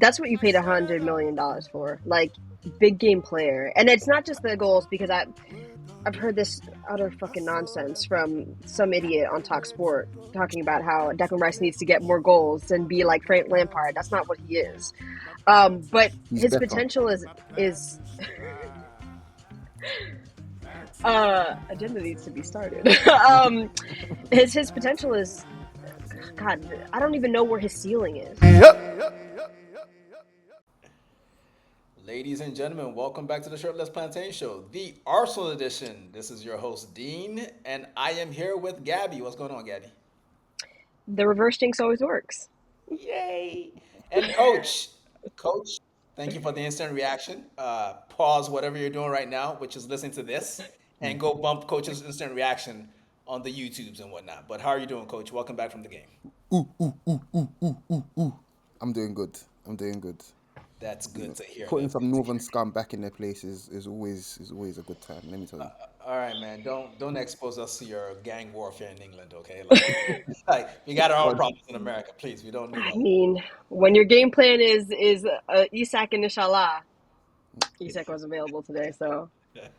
That's what you paid $100 million for, like big game player. And it's not just the goals, because I've heard this utter fucking nonsense from some idiot on Talk Sport talking about how Declan Rice needs to get more goals and be like Frank Lampard. That's not what he is. But He's his better. potential is agenda needs to be started. His potential is, God, I don't even know where his ceiling is. Ladies and gentlemen, welcome back to the Shirtless Plantain Show, the Arsenal edition. This is your host, Dean, and I am here with Gabby. What's going on, Gabby? The reverse jinx always works. Yay! And Coach. Coach, thank you for the instant reaction. Pause whatever you're doing right now, which is listening to this, and go bump Coach's instant reaction on the YouTubes and whatnot. But how are you doing, Coach? Welcome back from the game. I'm doing good. I'm doing good. That's good to hear. Putting Man. some northern scum back in their place is always a good time. Let me tell you. All right, man. Don't expose us to your gang warfare in England, okay? Like we got our own God. problems in America. Please, we don't need I all mean, when your game plan is Isak and Inshallah, Isak was available today, so that.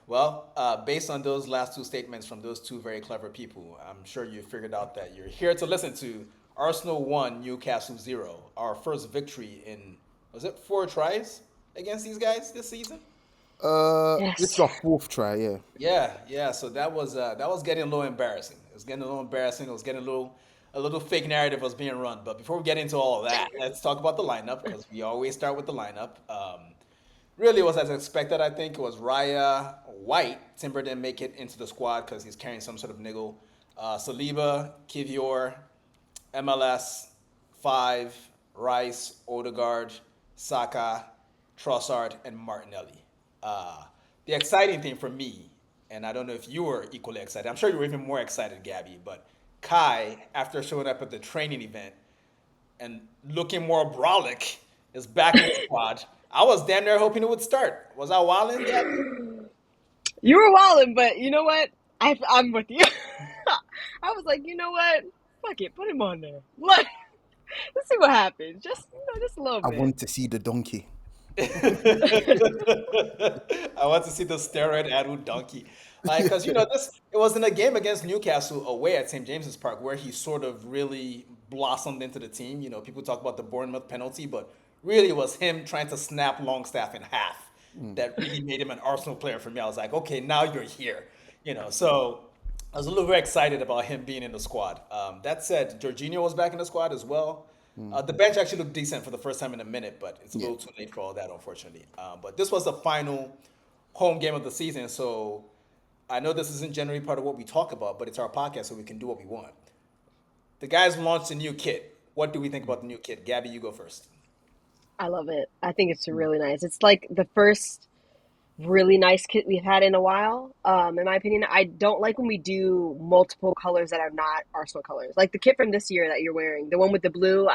Well, based on those last two statements from those two very clever people, I'm sure you figured out that you're here to listen to Arsenal 1, Newcastle 0. Our first victory in, was it 4 tries against these guys this season? This is yes. our fourth try. Yeah. Yeah. So that was getting a little embarrassing. It was getting a little embarrassing. It was getting a little fake narrative was being run. But before we get into all of that, let's talk about the lineup because we always start with the lineup. Really, it was as expected. I think it was Raya White. Timber didn't make it into the squad because he's carrying some sort of niggle. Saliba, Kivior, MLS, Five, Rice, Odegaard, Saka, Trossard, and Martinelli. Uh, the exciting thing for me, and I don't know if you were equally excited, I'm sure you were even more excited, Gabby, but Kai, after showing up at the training event and looking more brolic, is back in the squad. I was damn near hoping it would start. Was I wilding, Gabby? You were wilding, but you know what? I'm with you. I was like, you know what? Fuck it, put him on there. Let's see what happens. Just a little I bit. want to see the donkey. I want to see the steroid addled donkey. Like, because, this, it was in a game against Newcastle away at St. James's Park where he sort of really blossomed into the team. People talk about the Bournemouth penalty, but really it was him trying to snap Longstaff in half that really made him an Arsenal player for me. I was like, okay, now you're here. So I was a little bit excited about him being in the squad. That said, Jorginho was back in the squad as well. The bench actually looked decent for the first time in a minute, but it's a Yeah. little too late for all that, unfortunately. But this was the final home game of the season, so I know this isn't generally part of what we talk about, but it's our podcast, so we can do what we want. The guys launched a new kit. What do we think about the new kit? Gabby, you go first. I love it. I think it's really nice. It's like the first really nice kit we've had in a while. In my opinion, I don't like when we do multiple colors that are not Arsenal colors. Like the kit from this year that you're wearing, the one with the blue,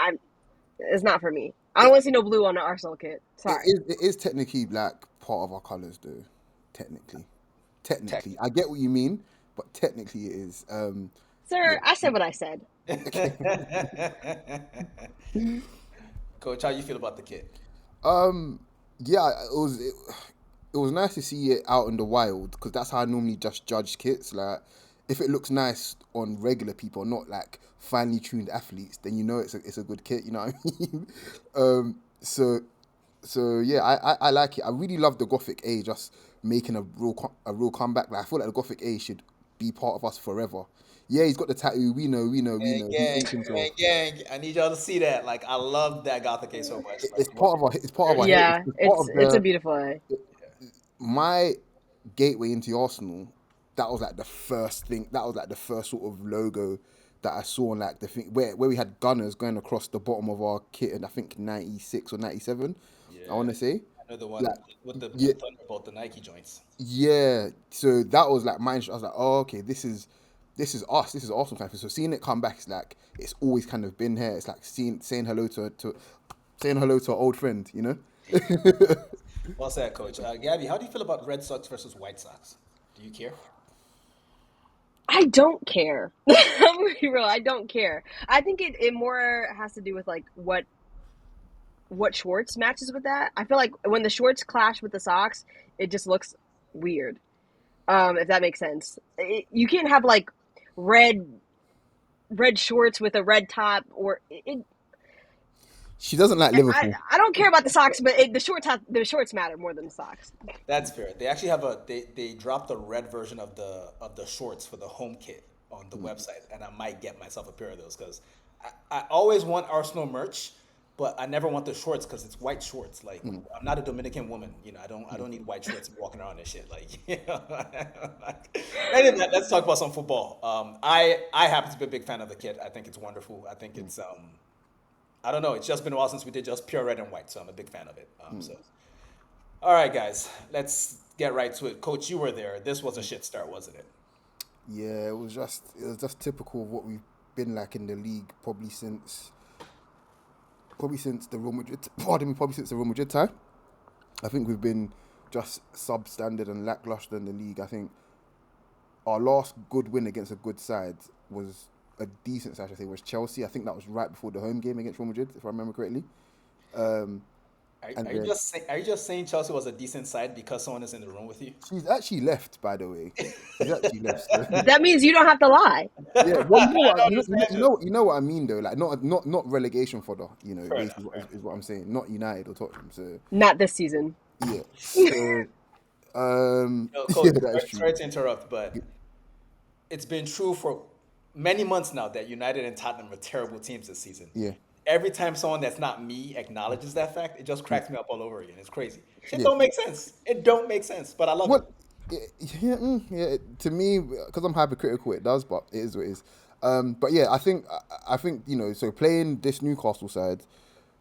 it's not for me. I don't It, want to see no blue on the Arsenal kit. Sorry. it is technically like part of our colours, though. Technically, Tech. I get what you mean, but technically it is. Yeah. Sir, I said what I said. Coach, how you feel about the kit? Yeah, it was nice to see it out in the wild because that's how I normally just judge kits. Like, if it looks nice on regular people, not like finely tuned athletes, then you know it's a good kit. You know what I mean? So yeah, I like it. I really love the Gothic age, just making a real comeback. Like, I feel like the Gothic age should be part of us forever. Yeah, he's got the tattoo. We Gang, know. He gang, ain't himself. gang. I need y'all to see that. Like, I love that Gothic A so much. Like, It's part of our heritage. Yeah, It's part of it's a beautiful eye. my gateway into Arsenal. That was like the first thing. That was like the first sort of logo that I saw on like the thing where we had gunners going across the bottom of our kit, and I think 96 or 97. I yeah. want to say, I know the one like, with the yeah, Thunderbolt, the Nike joints. yeah. So that was like mine. I was like, oh, okay, this is us. This is Arsenal kind of. So seeing it come back, it's like it's always kind of been here. It's like saying hello to saying hello to an old friend. You know. Well said, Coach. Gabby, how do you feel about Red Sox versus White Sox? Do you care? I don't care. I'm gonna be real. I don't care. I think it more has to do with like what shorts matches with that. I feel like when the shorts clash with the socks, it just looks weird. If that makes sense. You can't have like red shorts with a red top, or She doesn't like Liverpool. I don't care about the socks, but the shorts matter more than the socks. That's fair. They actually have they dropped the red version of the shorts for the home kit on the website, and I might get myself a pair of those because I always want Arsenal merch, but I never want the shorts because it's white shorts. Like I'm not a Dominican woman, I don't need white shorts walking around and shit. Like Anyway, let's talk about some football. I happen to be a big fan of the kit. I think it's wonderful. I think it's I don't know. It's just been a while since we did just pure red and white, so I'm a big fan of it. So, all right, guys, let's get right to it. Coach, you were there. This was a shit start, wasn't it? Yeah, it was just typical of what we've been like in the league probably since the Real Madrid. Probably since the Real Madrid time. I think we've been just substandard and lackluster in the league. I think our last good win against a good side was a decent side, I think, was Chelsea. I think that was right before the home game against Real Madrid, if I remember correctly. Are you just saying Chelsea was a decent side because someone is in the room with you? She's actually left, by the way. She's actually left. So. That means you don't have to lie. Yeah, well, you know what I mean, though. Like, not relegation fodder. Basically is what I'm saying. Not United or Tottenham. So not this season. Yeah. So, Coach, sorry to interrupt, but it's been true for many months now that United and Tottenham are terrible teams this season. Yeah. Every time someone that's not me acknowledges that fact, it just cracks me up all over again. It's crazy. Shit don't make sense. It don't make sense, but I love it. Yeah, to me, because I'm hypercritical, it does, but it is what it is. But yeah, I think so playing this Newcastle side,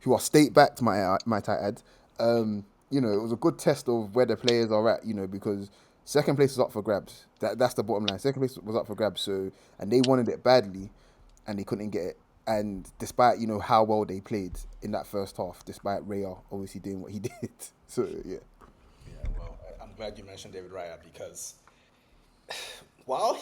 who are state-backed, might I add, it was a good test of where the players are at, because second place was up for grabs. That's the bottom line. Second place was up for grabs, and they wanted it badly, and they couldn't get it. And despite, how well they played in that first half, despite Raya obviously doing what he did. So, yeah. Yeah, well, I'm glad you mentioned David Raya because while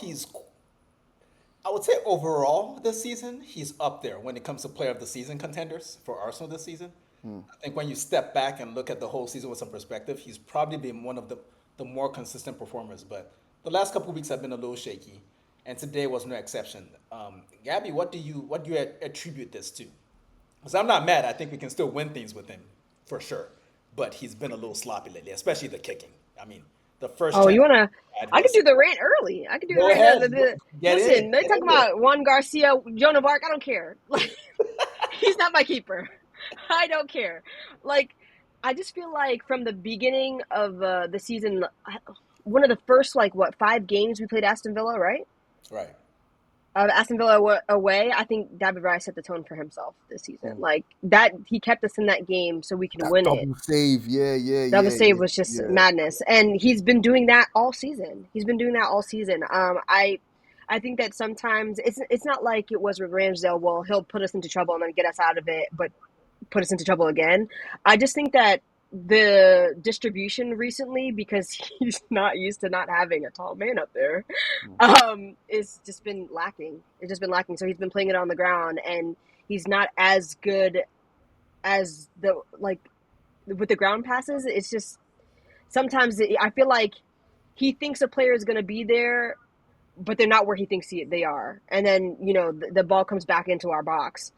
I would say overall this season, he's up there when it comes to player of the season contenders for Arsenal this season. I think when you step back and look at the whole season with some perspective, he's probably been one of the more consistent performers. But the last couple of weeks have been a little shaky, and today was no exception. Gabby, what do you attribute this to? Because I'm not mad. I think we can still win things with him for sure. But he's been a little sloppy lately, especially the kicking. I mean, the first. Oh, you wanna? I could do the rant early. I could do the rant. Listen, they talk about Juan Garcia, Joan of Arc. I don't care. Like, he's not my keeper. I don't care. Like, I just feel like from the beginning of the season, one of the first 5 games we played Aston Villa, right? Right. Aston Villa away, I think David Raya set the tone for himself this season. Like that, he kept us in that game so we can win it. Double save, Double save was just madness, and he's been doing that all season. I think that sometimes it's not like it was with Ramsdale. Well, he'll put us into trouble and then get us out of it, but put us into trouble again. I just think that the distribution recently, because he's not used to not having a tall man up there, is just been lacking. It's just been lacking. So he's been playing it on the ground, and he's not as good as with the ground passes. It's just sometimes I feel like he thinks a player is going to be there, but they're not where he thinks they are. And then, the ball comes back into our box.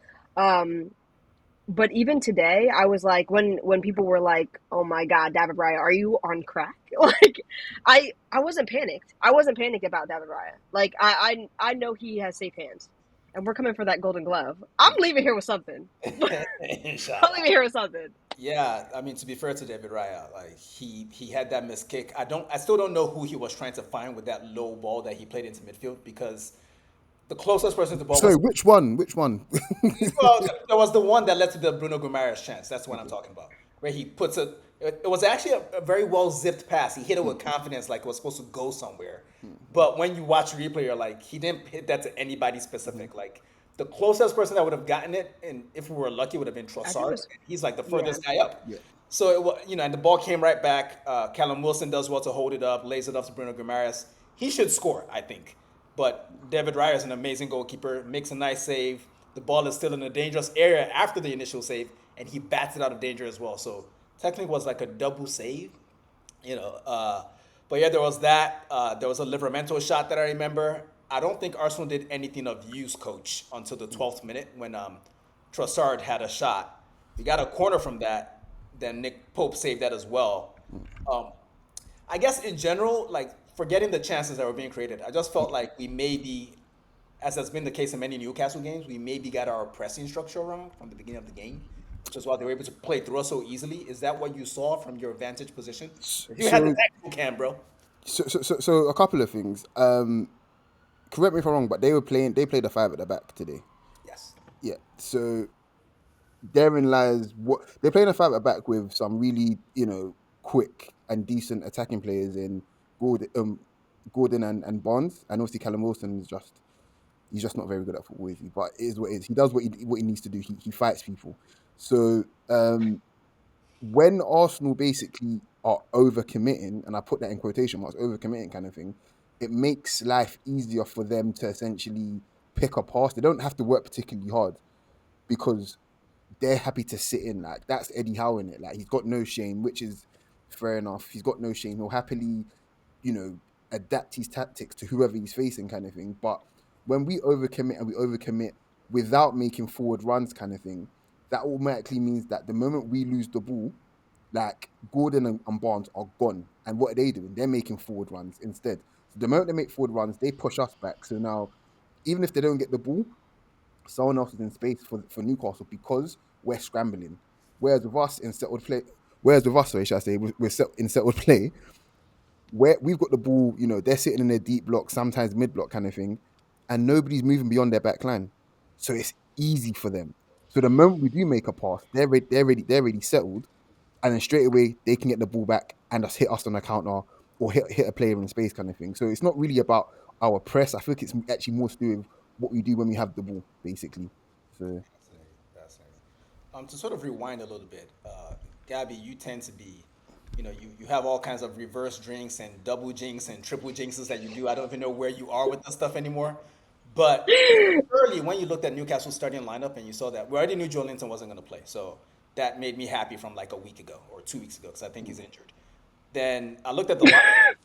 But even today, I was like, when people were like, "Oh my God, David Raya, are you on crack?" Like, I wasn't panicked. I wasn't panicked about David Raya. Like, I know he has safe hands, and we're coming for that Golden Glove. I'm leaving here with something. I'm leaving here with something. Yeah, I mean, to be fair to David Raya, like he had that missed kick. I still don't know who he was trying to find with that low ball that he played into midfield because. The closest person to the ball. Sorry, which one? Well, there was the one that led to the Bruno Guimaraes chance. That's what I'm talking about. Where he puts it. It was actually a very well zipped pass. He hit it with confidence, like it was supposed to go somewhere. But when you watch the replay, you're like, he didn't hit that to anybody specific. Like the closest person that would have gotten it, and if we were lucky, would have been Trossard. He's like the furthest guy up. Yeah. So it was, and the ball came right back. Callum Wilson does well to hold it up, lays it up to Bruno Guimaraes. He should score, I think. But David Raya is an amazing goalkeeper, makes a nice save. The ball is still in a dangerous area after the initial save, and he bats it out of danger as well. So technically, it was like a double save, you know. But yeah, there was that. There was a Livramento shot that I remember. I don't think Arsenal did anything of use, coach, until the 12th minute when Trossard had a shot. We got a corner from that. Then Nick Pope saved that as well. Um, I guess in general, like forgetting the chances that were being created, I just felt like we maybe, as has been the case in many Newcastle games, we maybe got our pressing structure wrong from the beginning of the game, which is why they were able to play through us so easily. Is that what you saw from your vantage position? If you had the So, technical cam, bro. so a couple of things. Correct me if I'm wrong, but they played a five at the back today. Yes. Yeah. So therein lies what they're playing a five at the back with some really, quick and decent attacking players in Gordon, Gordon and Barnes, and obviously Callum Wilson is just he's just not very good at football, is he? But it is what it is. He does what he needs to do. He fights people. So when Arsenal basically are overcommitting, and I put that in quotation marks, overcommitting kind of thing, it makes life easier for them to essentially pick a pass. They don't have to work particularly hard because they're happy to sit in. Like that's Eddie Howe in it. Like he's got no shame, which is fair enough. He's got no shame. He'll happily, you know, adapt his tactics to whoever he's facing, kind of thing. But when we overcommit and we overcommit without making forward runs, kind of thing, that automatically means that the moment we lose the ball, like Gordon and Barnes are gone. And what are they doing? They're making forward runs instead. So the moment they make forward runs, they push us back. So now, even if they don't get the ball, someone else is in space for Newcastle because we're scrambling. Whereas with us in settled play, sorry, should I say, in settled play, where we've got the ball, they're sitting in their deep block, sometimes mid block kind of thing, and nobody's moving beyond their back line. So it's easy for them. So the moment we do make a pass, they're ready settled, and then straight away they can get the ball back and just hit us on a counter or hit a player in space kind of thing. So it's not really about our press. I think it's actually more to do with what we do when we have the ball, basically. So Fascinating. Fascinating. To sort of rewind a little bit, Gabby, you tend to be, you have all kinds of reverse drinks and double jinx and triple jinxes that you do. I don't even know where you are with this stuff anymore. But early, when you looked at Newcastle's starting lineup and you saw that, we already knew Joe Linton wasn't going to play. So that made me happy from like a week ago or 2 weeks ago because I think he's injured. Then I looked at the lineup.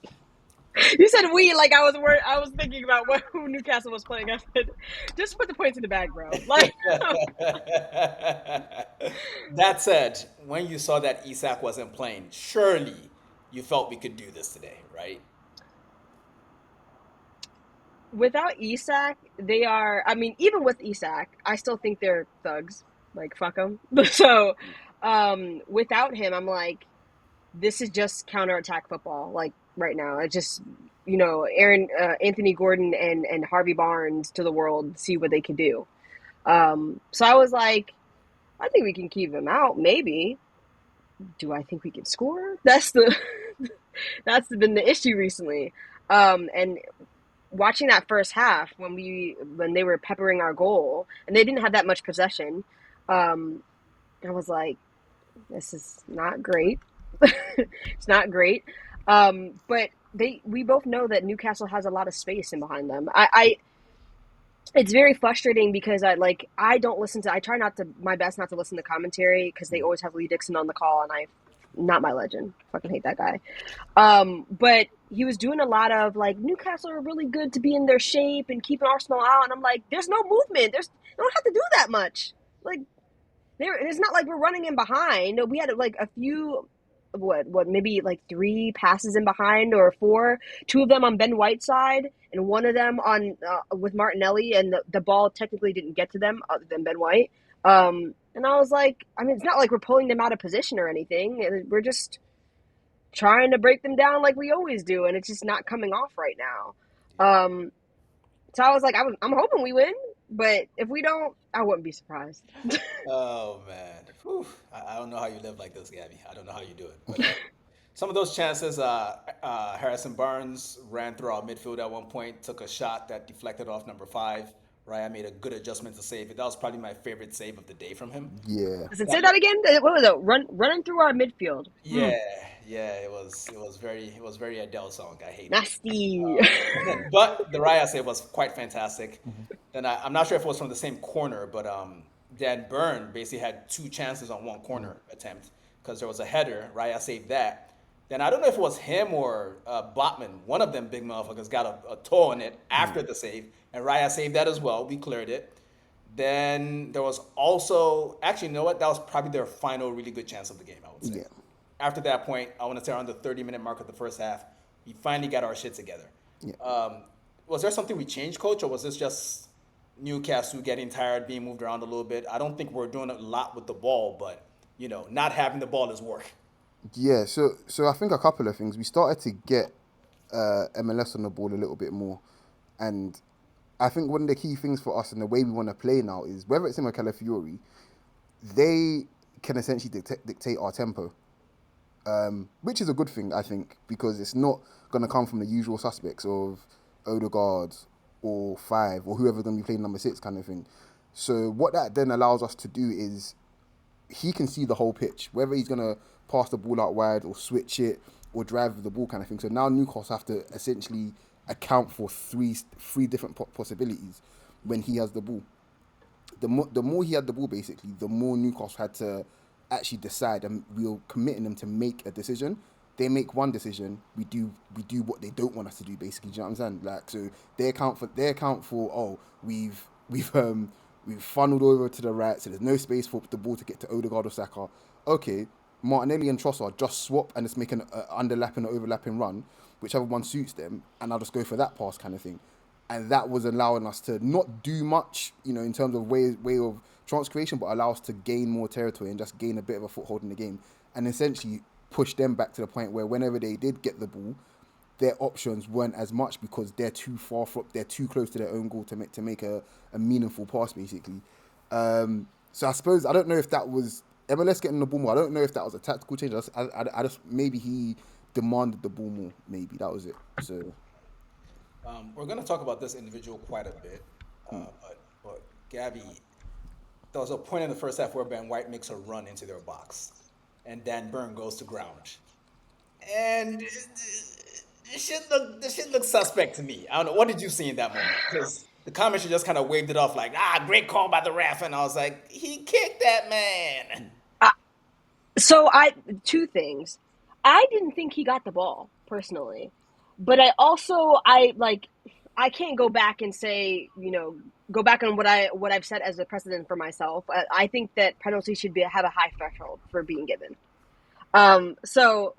You said we, like I was worried. I was thinking about who Newcastle was playing. I said, just put the points in the bag, bro. Like, That said, when you saw that Isak wasn't playing, surely you felt we could do this today, right? without Isak, they are. I mean, even with Isak, I still think they're thugs. Like, fuck them. So, without him, I'm like, this is just counterattack football. Like right now, I just, Anthony Gordon and Harvey Barnes to the world, see what they can do. So I was like, I think we can keep him out. Maybe. Do I think we can score? That's been the issue recently. And watching that first half when they were peppering our goal and they didn't have that much possession, I was like, this is not great. It's not great. But we both know that Newcastle has a lot of space in behind them. It's very frustrating because I don't listen to, I try not to, my best not to listen to commentary because they always have Lee Dixon on the call and not my legend. Fucking hate that guy. But he was doing a lot of like, Newcastle are really good to be in their shape and keeping Arsenal out. And I'm like, there's no movement. They don't have to do that much. Like, it's not like we're running in behind. We had like a few, maybe like 3 passes in behind or 4. 2 of them on Ben White's side, and one of them on with Martinelli, and the ball technically didn't get to them other than Ben White. And I was like, I mean, it's not like we're pulling them out of position or anything. We're just trying to break them down like we always do, and it's just not coming off right now. So I was like, I'm hoping we win, but if we don't, I wouldn't be surprised. Oh man, Whew. I don't know how you live like this, Gabby. I don't know how you do it. But some of those chances, Harrison Barnes ran through our midfield at one point, took a shot that deflected off number 5. Raya made a good adjustment to save it. That was probably my favorite save of the day from him. yeah, Does it say that again? What was it? Running through our midfield. Yeah, yeah, it was very Adele song. I hate it. Nasty. But the Raya save was quite fantastic. Then I'm not sure if it was from the same corner, but Dan Burn basically had two chances on one corner attempt because there was a header. Raya saved that. Then I don't know if it was him or Botman. One of them big motherfuckers got a toe on it after the save, and Raya saved that as well. We cleared it. Then there was also actually, you know what? That was probably their final really good chance of the game, I would say. Yeah. After that point, I want to say around the 30-minute mark of the first half, we finally got our shit together. Yeah. Was there something we changed, coach, or was this just Newcastle getting tired, being moved around a little bit? I don't think we're doing a lot with the ball, but not having the ball is work. Yeah, so I think a couple of things. We started to get MLS on the ball a little bit more, and I think one of the key things for us and the way we want to play now is whether it's in Calafiori, they can essentially dictate our tempo, which is a good thing, I think, because it's not going to come from the usual suspects of Odegaard or Five or whoever's going to be playing number 6 kind of thing. So what that then allows us to do is he can see the whole pitch, whether he's going to pass the ball out wide or switch it or drive with the ball kind of thing. So now Newcastle have to essentially account for three different possibilities when he has the ball. The more he had the ball, basically, the more Newcastle had to actually decide, and we were committing them to make a decision. They make one decision, we do what they don't want us to do, basically. Do you know what I'm saying? Like, so they account for we've funneled over to the right, so there's no space for the ball to get to Odegaard or Saka. Okay, Martinelli and Trossard just swap and just make an underlapping or overlapping run, whichever one suits them, and I'll just go for that pass kind of thing. And that was allowing us to not do much, in terms of way of chance creation, but allow us to gain more territory and just gain a bit of a foothold in the game, and essentially push them back to the point where whenever they did get the ball, their options weren't as much because they're too close to their own goal to make a meaningful pass, basically. So I suppose, I don't know if that was MLS getting the ball more. I don't know if that was a tactical change. I just maybe he demanded the ball more. Maybe that was it. So we're going to talk about this individual quite a bit, but Gabby, there was a point in the first half where Ben White makes a run into their box, and Dan Burn goes to ground, and this shit looks suspect to me. I don't know. What did you see in that moment? Because the commentary just kind of waved it off like, great call by the ref, and I was like, he kicked that man. So two things. I didn't think he got the ball personally, but I can't go back and say, go back on what I've said as a precedent for myself. I think that penalties should have a high threshold for being given. So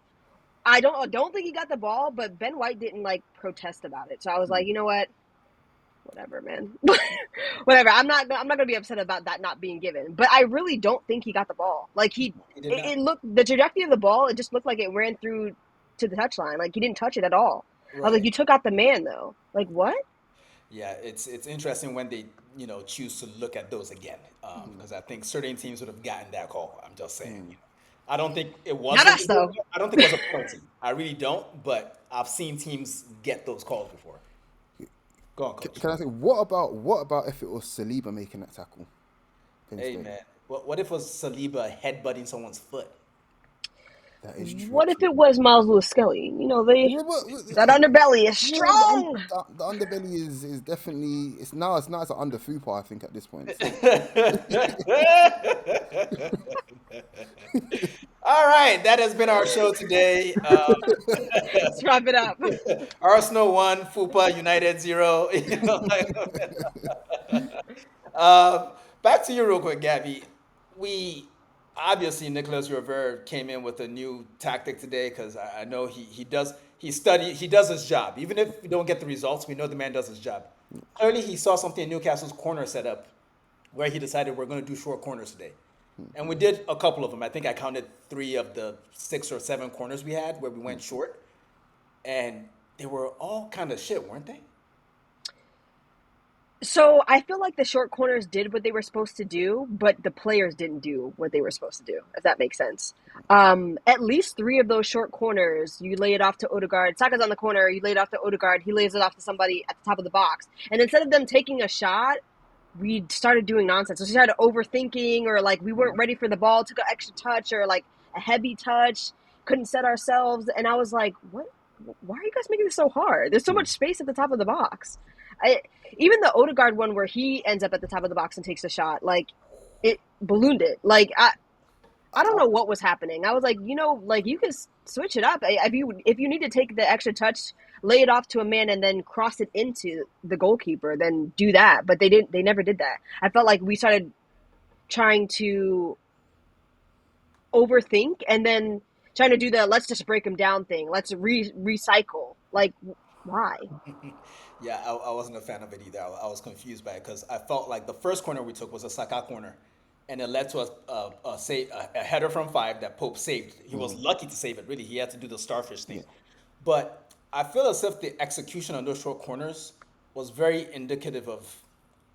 I don't think he got the ball, but Ben White didn't protest about it. So I was like, you know what? Whatever, man. Whatever. I'm not gonna be upset about that not being given. But I really don't think he got the ball. It looked, the trajectory of the ball, it just looked like it ran through to the touchline. Like he didn't touch it at all. Right. I was like, you took out the man though. Like what? Yeah, it's interesting when they choose to look at those again, because I think certain teams would have gotten that call. I'm just saying. I don't think it was. Not us though. I don't think it was a penalty. I really don't. But I've seen teams get those calls before. Go on, coach. Can I say what about if it was Saliba making that tackle? Hey man, what if it was Saliba headbutting someone's foot? That is true. What if it was Miles Lewis-Skelly? That underbelly is strong. The underbelly is definitely it's now it's an under fupa, I think, at this point. All right, that has been our show today. Let's wrap it up. Arsenal 1, Fupa United 0. Back to you real quick, Gabby. Obviously, Nicolas River came in with a new tactic today because I know he does his job. Even if we don't get the results, we know the man does his job. Clearly, he saw something in Newcastle's corner setup where he decided we're going to do short corners today. And we did a couple of them. I think I counted 3 of the 6 or 7 corners we had where we went short. And they were all kind of shit, weren't they? So I feel like the short corners did what they were supposed to do, but the players didn't do what they were supposed to do, if that makes sense. At least 3 of those short corners, you lay it off to Odegaard. Saka's on the corner, you lay it off to Odegaard, he lays it off to somebody at the top of the box. And instead of them taking a shot, we started doing nonsense. So we started overthinking, or we weren't ready for the ball, took an extra touch or a heavy touch, couldn't set ourselves. And I was like, what? Why are you guys making this so hard? There's so much space at the top of the box. Even the Odegaard one where he ends up at the top of the box and takes a shot, ballooned it. Like I don't know what was happening. I was like, like you can switch it up. If you need to take the extra touch, lay it off to a man and then cross it into the goalkeeper, then do that. But they didn't. They never did that. I felt like we started trying to overthink and then trying to do the let's just break them down thing. Let's recycle. Like why? Yeah, I wasn't a fan of it either. I was confused by it because I felt like the first corner we took was a Saka corner, and it led to a header from five that Pope saved. He was lucky to save it. Really, he had to do the starfish thing. Yeah. But I feel as if the execution on those short corners was very indicative of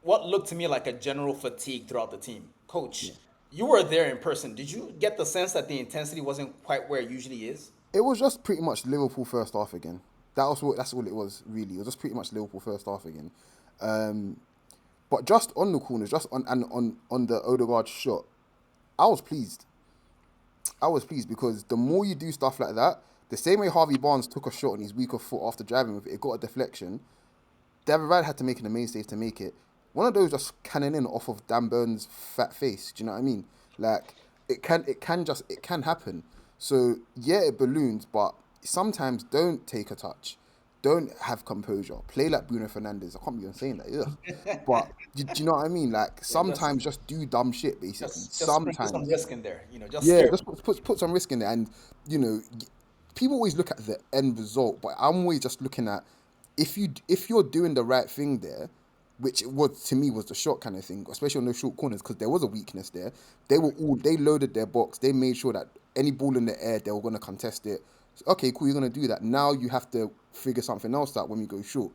what looked to me like a general fatigue throughout the team. Coach, you were there in person. Did you get the sense that the intensity wasn't quite where it usually is? It was just pretty much Liverpool first half again. That's all it was really. It was just pretty much Liverpool first half again. But just on the corners, just on the Odegaard shot, I was pleased. I was pleased because the more you do stuff like that, the same way Harvey Barnes took a shot on his weaker foot after driving with it, it got a deflection. David Ryan had to make it a main save to make it. One of those just cannon in off of Dan Burns' fat face. Do you know what I mean? Like it can happen. So yeah, it balloons, but sometimes don't take a touch. Don't have composure. Play like Bruno Fernandes. I can't believe I'm saying that. Ugh. But do you know what I mean? Like Yeah, sometimes just do dumb shit. Basically, just sprinkle some sometimes. risk in there. Just Yeah, scare just put some risk in there. And, you know, people always look at the end result, but I'm always just looking at if you're doing the right thing there, which it was to me was the shot kind of thing, especially on those short corners, because there was a weakness there. They loaded their box. They made sure that any ball in the air, they were going to contest it. So, okay, cool, you're going to do that. Now you have to figure something else out when we go short.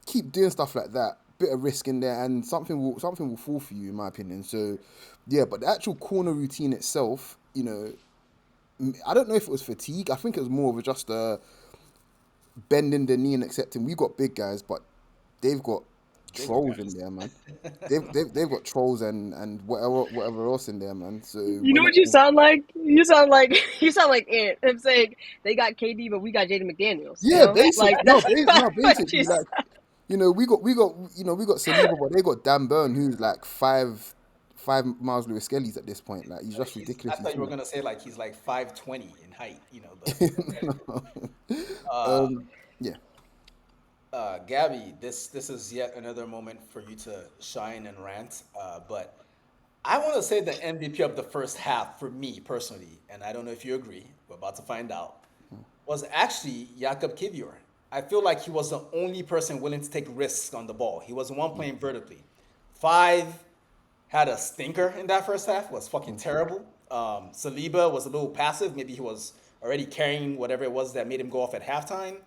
Keep doing stuff like that. Bit of risk in there, and something will fall for you, in my opinion. So, yeah, but the actual corner routine itself, you know, I don't know if it was fatigue. I think it was more of just bending the knee and accepting. We got big guys, but they've got bigger trolls in guys. there, man. They've got trolls and whatever else in there, man. So You know when what you sound like? You sound like Ant. I'm saying they got KD, but we got Jaden McDaniels. yeah, Like basically that's what you basically like, sound. you know, we got Saliba, but they got Dan Burn, who's like five Miles Lewis Skellies at this point. Like he's just I ridiculously thought you were small. gonna say like he's like 5'20" in height. Yeah. Gabby, this is yet another moment for you to shine and rant. But I want to say the MVP of the first half for me personally, and I don't know if you agree. We're about to find out. Was actually Jakub Kivior. I feel like he was the only person willing to take risks on the ball. He was the one playing vertically. Five had a stinker in that first half. Was fucking terrible. Saliba was a little passive. Maybe he was already carrying whatever it was that made him go off at halftime.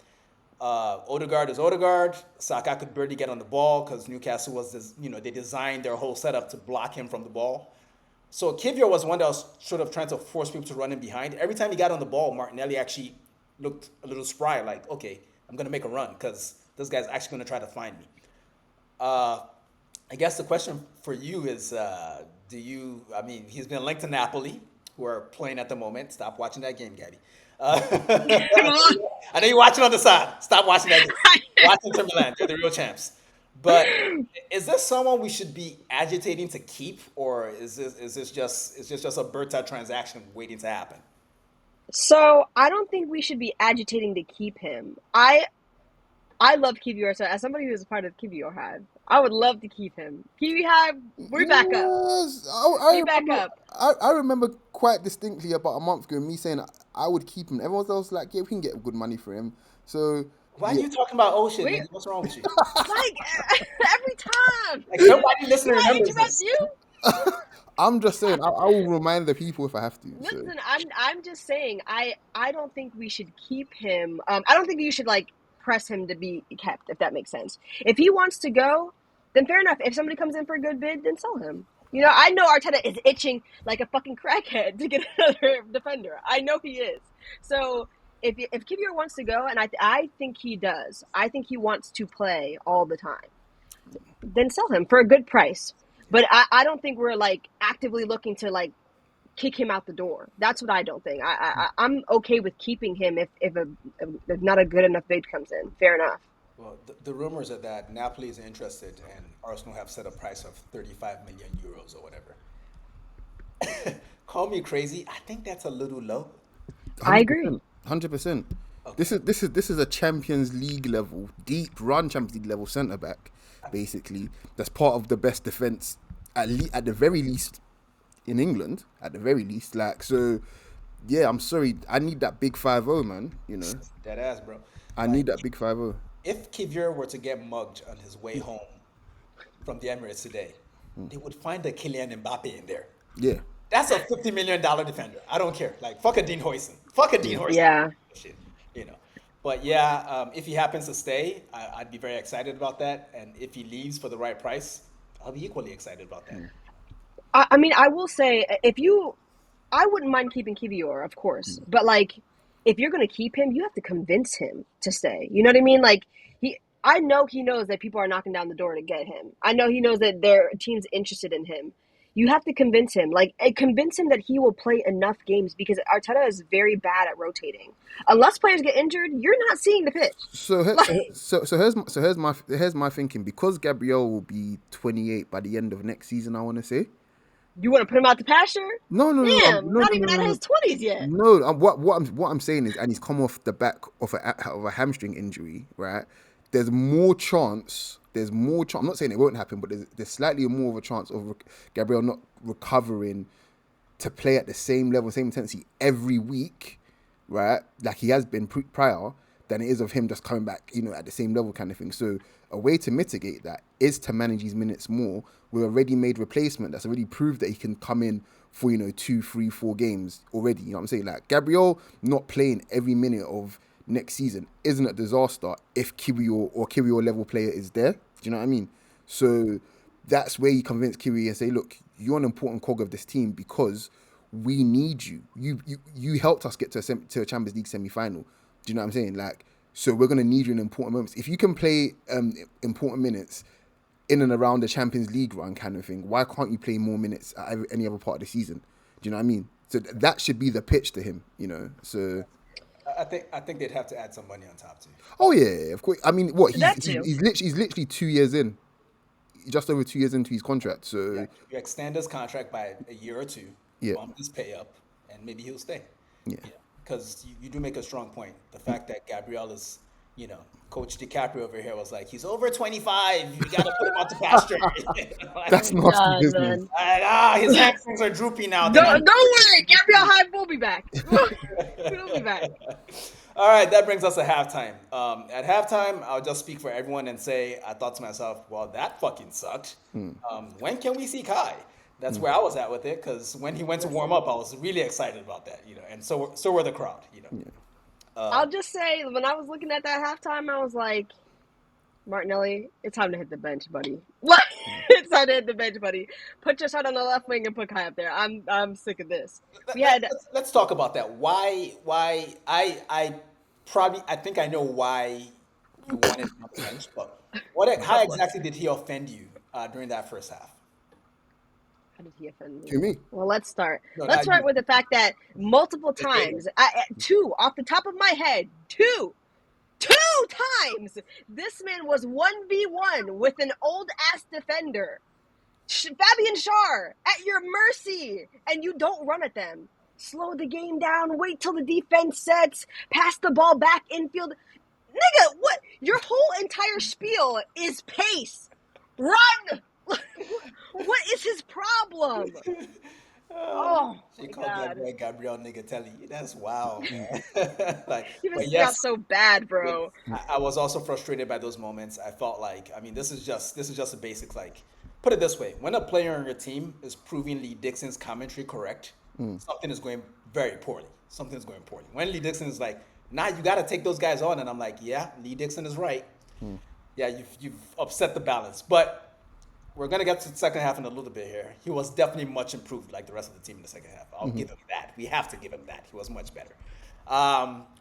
Odegaard is Odegaard. Saka could barely get on the ball because Newcastle was, they designed their whole setup to block him from the ball. So Kivior was one that was sort of trying to force people to run in behind. Every time he got on the ball, Martinelli actually looked a little spry, like, okay, I'm going to make a run because this guy's actually going to try to find me. I guess the question for you is, he's been linked to Napoli, who are playing at the moment. Stop watching that game, Gabby. I know you're watching on the side. Stop watching that game. Watch Inter Milan. They're the real champs. But is this someone we should be agitating to keep, or is this just a Berta transaction waiting to happen? So I don't think we should be agitating to keep him. I love Kiwior. So as somebody who's a part of Kiwior Hive, I would love to keep him. Kiwi Hive, we're back up. Yes, We back up. I remember quite distinctly about a month ago me saying I would keep him. Everyone else was like, yeah, we can get good money for him. So Why are yeah, you talking about old shit, Wait. man? What's wrong with you? Like every time. Like nobody listening Did I remembers interrupt this. you? I'm just saying I will remind the people if I have to. So. Listen, I'm just saying I don't think we should keep him. I don't think you should like press him to be kept, if that makes sense. If he wants to go, then fair enough. If somebody comes in for a good bid, then sell him. I know Arteta is itching like a fucking crackhead to get another defender. I know he is. So if Kivior wants to go, and I think he does, I think he wants to play all the time, then sell him for a good price. But I don't think we're like actively looking to like kick him out the door. That's what I don't think. I'm okay with keeping him if not a good enough bid comes in. Fair enough. Well, the rumors are that Napoli is interested and Arsenal have set a price of 35 million euros or whatever. Call me crazy. I think that's a little low. I Hundred agree. percent, 100%. Okay. This is a Champions League level, deep run Champions League level centre back, basically. That's part of the best defense at the very least in England. At the very least, like so. Yeah, I'm sorry. I need that big 5-0, man. Dead ass, bro. I Like, need that big 5-0. if Kivior were to get mugged on his way home from the Emirates today, they would find a Kylian Mbappe in there. Yeah, That's a $50 million defender. I don't care. Like, fuck a Dean Hoyson. Fuck a Dean yeah. Hoyson. Yeah. Shit, you know. But yeah, if he happens to stay, I'd be very excited about that. And if he leaves for the right price, I'll be equally excited about that. I mean, I will say, I wouldn't mind keeping Kivior, of course, but like, if you're going to keep him, you have to convince him to stay. You know what I mean? Like, I know he knows that people are knocking down the door to get him. I know he knows that their team's interested in him. You have to convince him, convince him that he will play enough games because Arteta is very bad at rotating. Unless players get injured, you're not seeing the pitch. Here's my thinking. Because Gabriel will be 28 by the end of next season, I want to say. You want to put him out the pasture? No, no, no, Damn, no, not no, even no, out no, of no. his 20s yet. No, what I'm saying is, and he's come off the back of a hamstring injury, right? There's more chance. I'm not saying it won't happen, but there's slightly more of a chance of Gabriel not recovering to play at the same level, same intensity every week, right? Like he has been prior, than it is of him just coming back, at the same level kind of thing. So a way to mitigate that is to manage his minutes more with a ready-made replacement that's already proved that he can come in for 2, 3, 4 games already. You know what I'm saying? Like Gabriel not playing every minute of next season isn't a disaster if Kiwior level player is there. Do you know what I mean? So that's where you convince Kiwi and say, look, you're an important cog of this team because we need you. You helped us get to a Champions League semi-final. Do you know what I'm saying? Like, so we're gonna need you in important moments. If you can play important minutes in and around the Champions League run kind of thing, why can't you play more minutes at any other part of the season? Do you know what I mean? So that should be the pitch to him. So. I think they'd have to add some money on top too. Oh yeah, of course. I mean, what That too. he's literally 2 years in, just over 2 years into his contract. So Yeah, you extend his contract by a year or two, Yeah. bump his pay up, and maybe he'll stay. Yeah. Because you do make a strong point. The fact that Gabriel is, Coach DiCaprio over here was like, he's over 25. You got to put him out to pasture. that's nasty God, business. man. His hamstrings are droopy now. Don't worry, Gabriel Hyde will be back. He'll be back. All right, that brings us to halftime. At halftime, I'll just speak for everyone and say, I thought to myself, well, that fucking sucked. When can we see Kai? That's where I was at with it, because when he went to warm up, I was really excited about that, and so were the crowd, I'll just say, when I was looking at that halftime, I was like, Martinelli, it's time to hit the bench, buddy. What? It's time to hit the bench, buddy. Put your shot on the left wing and put Kai up there. I'm sick of this. Let's talk about that. Why? I think I know why you wanted him on the bench, but how exactly did he offend you during that first half? How did he offend me? To me. Well, let's start. No, Let's not start you. with the fact that multiple times, two off the top of my head, two times, this man was 1v1 with an old ass defender, Fabian Schär, at your mercy, and you don't run at them. Slow the game down. Wait till the defense sets. Pass the ball back infield. Nigga, what? Your whole entire spiel is pace. Run. What is his problem? Oh She my called God. that boy Gabriel Nigatelli. That's wild, man. He But just yes, got so bad, bro. I was also frustrated by those moments. I felt like, this is just the basics. Like, put it this way: when a player on your team is proving Lee Dixon's commentary correct, something is going very poorly. Something is going poorly. When Lee Dixon is like, "Nah, you got to take those guys on," and I'm like, "Yeah, Lee Dixon is right. Yeah, you've upset the balance." But we're gonna get to the second half in a little bit here. He was definitely much improved, like the rest of the team in the second half. I'll give him that. We have to give him that. He was much better.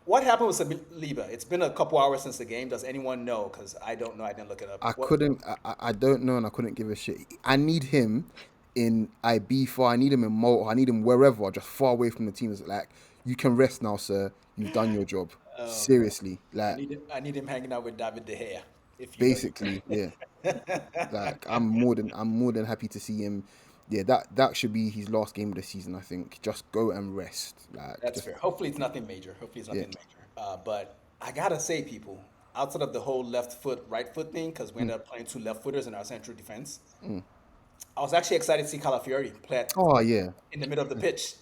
What happened with Saliba? It's been a couple hours since the game. Does anyone know? Because I don't know. I didn't look it up. I don't know, and I couldn't give a shit. I need him in Ibiza. I need him in Malta. I need him wherever, just far away from the team. It's like, you can rest now, sir. You've done your job. Seriously, like I need him hanging out with David De Gea. If you basically, yeah. Like I'm more than happy to see him, yeah, that should be his last game of the season. I think just go and rest. That's fair. Hopefully it's nothing major. Yeah. But I gotta say, people, outside of the whole left foot, right foot thing, because we ended up playing two left footers in our central defense, I was actually excited to see Calafiori play Oh yeah. in the middle of the pitch.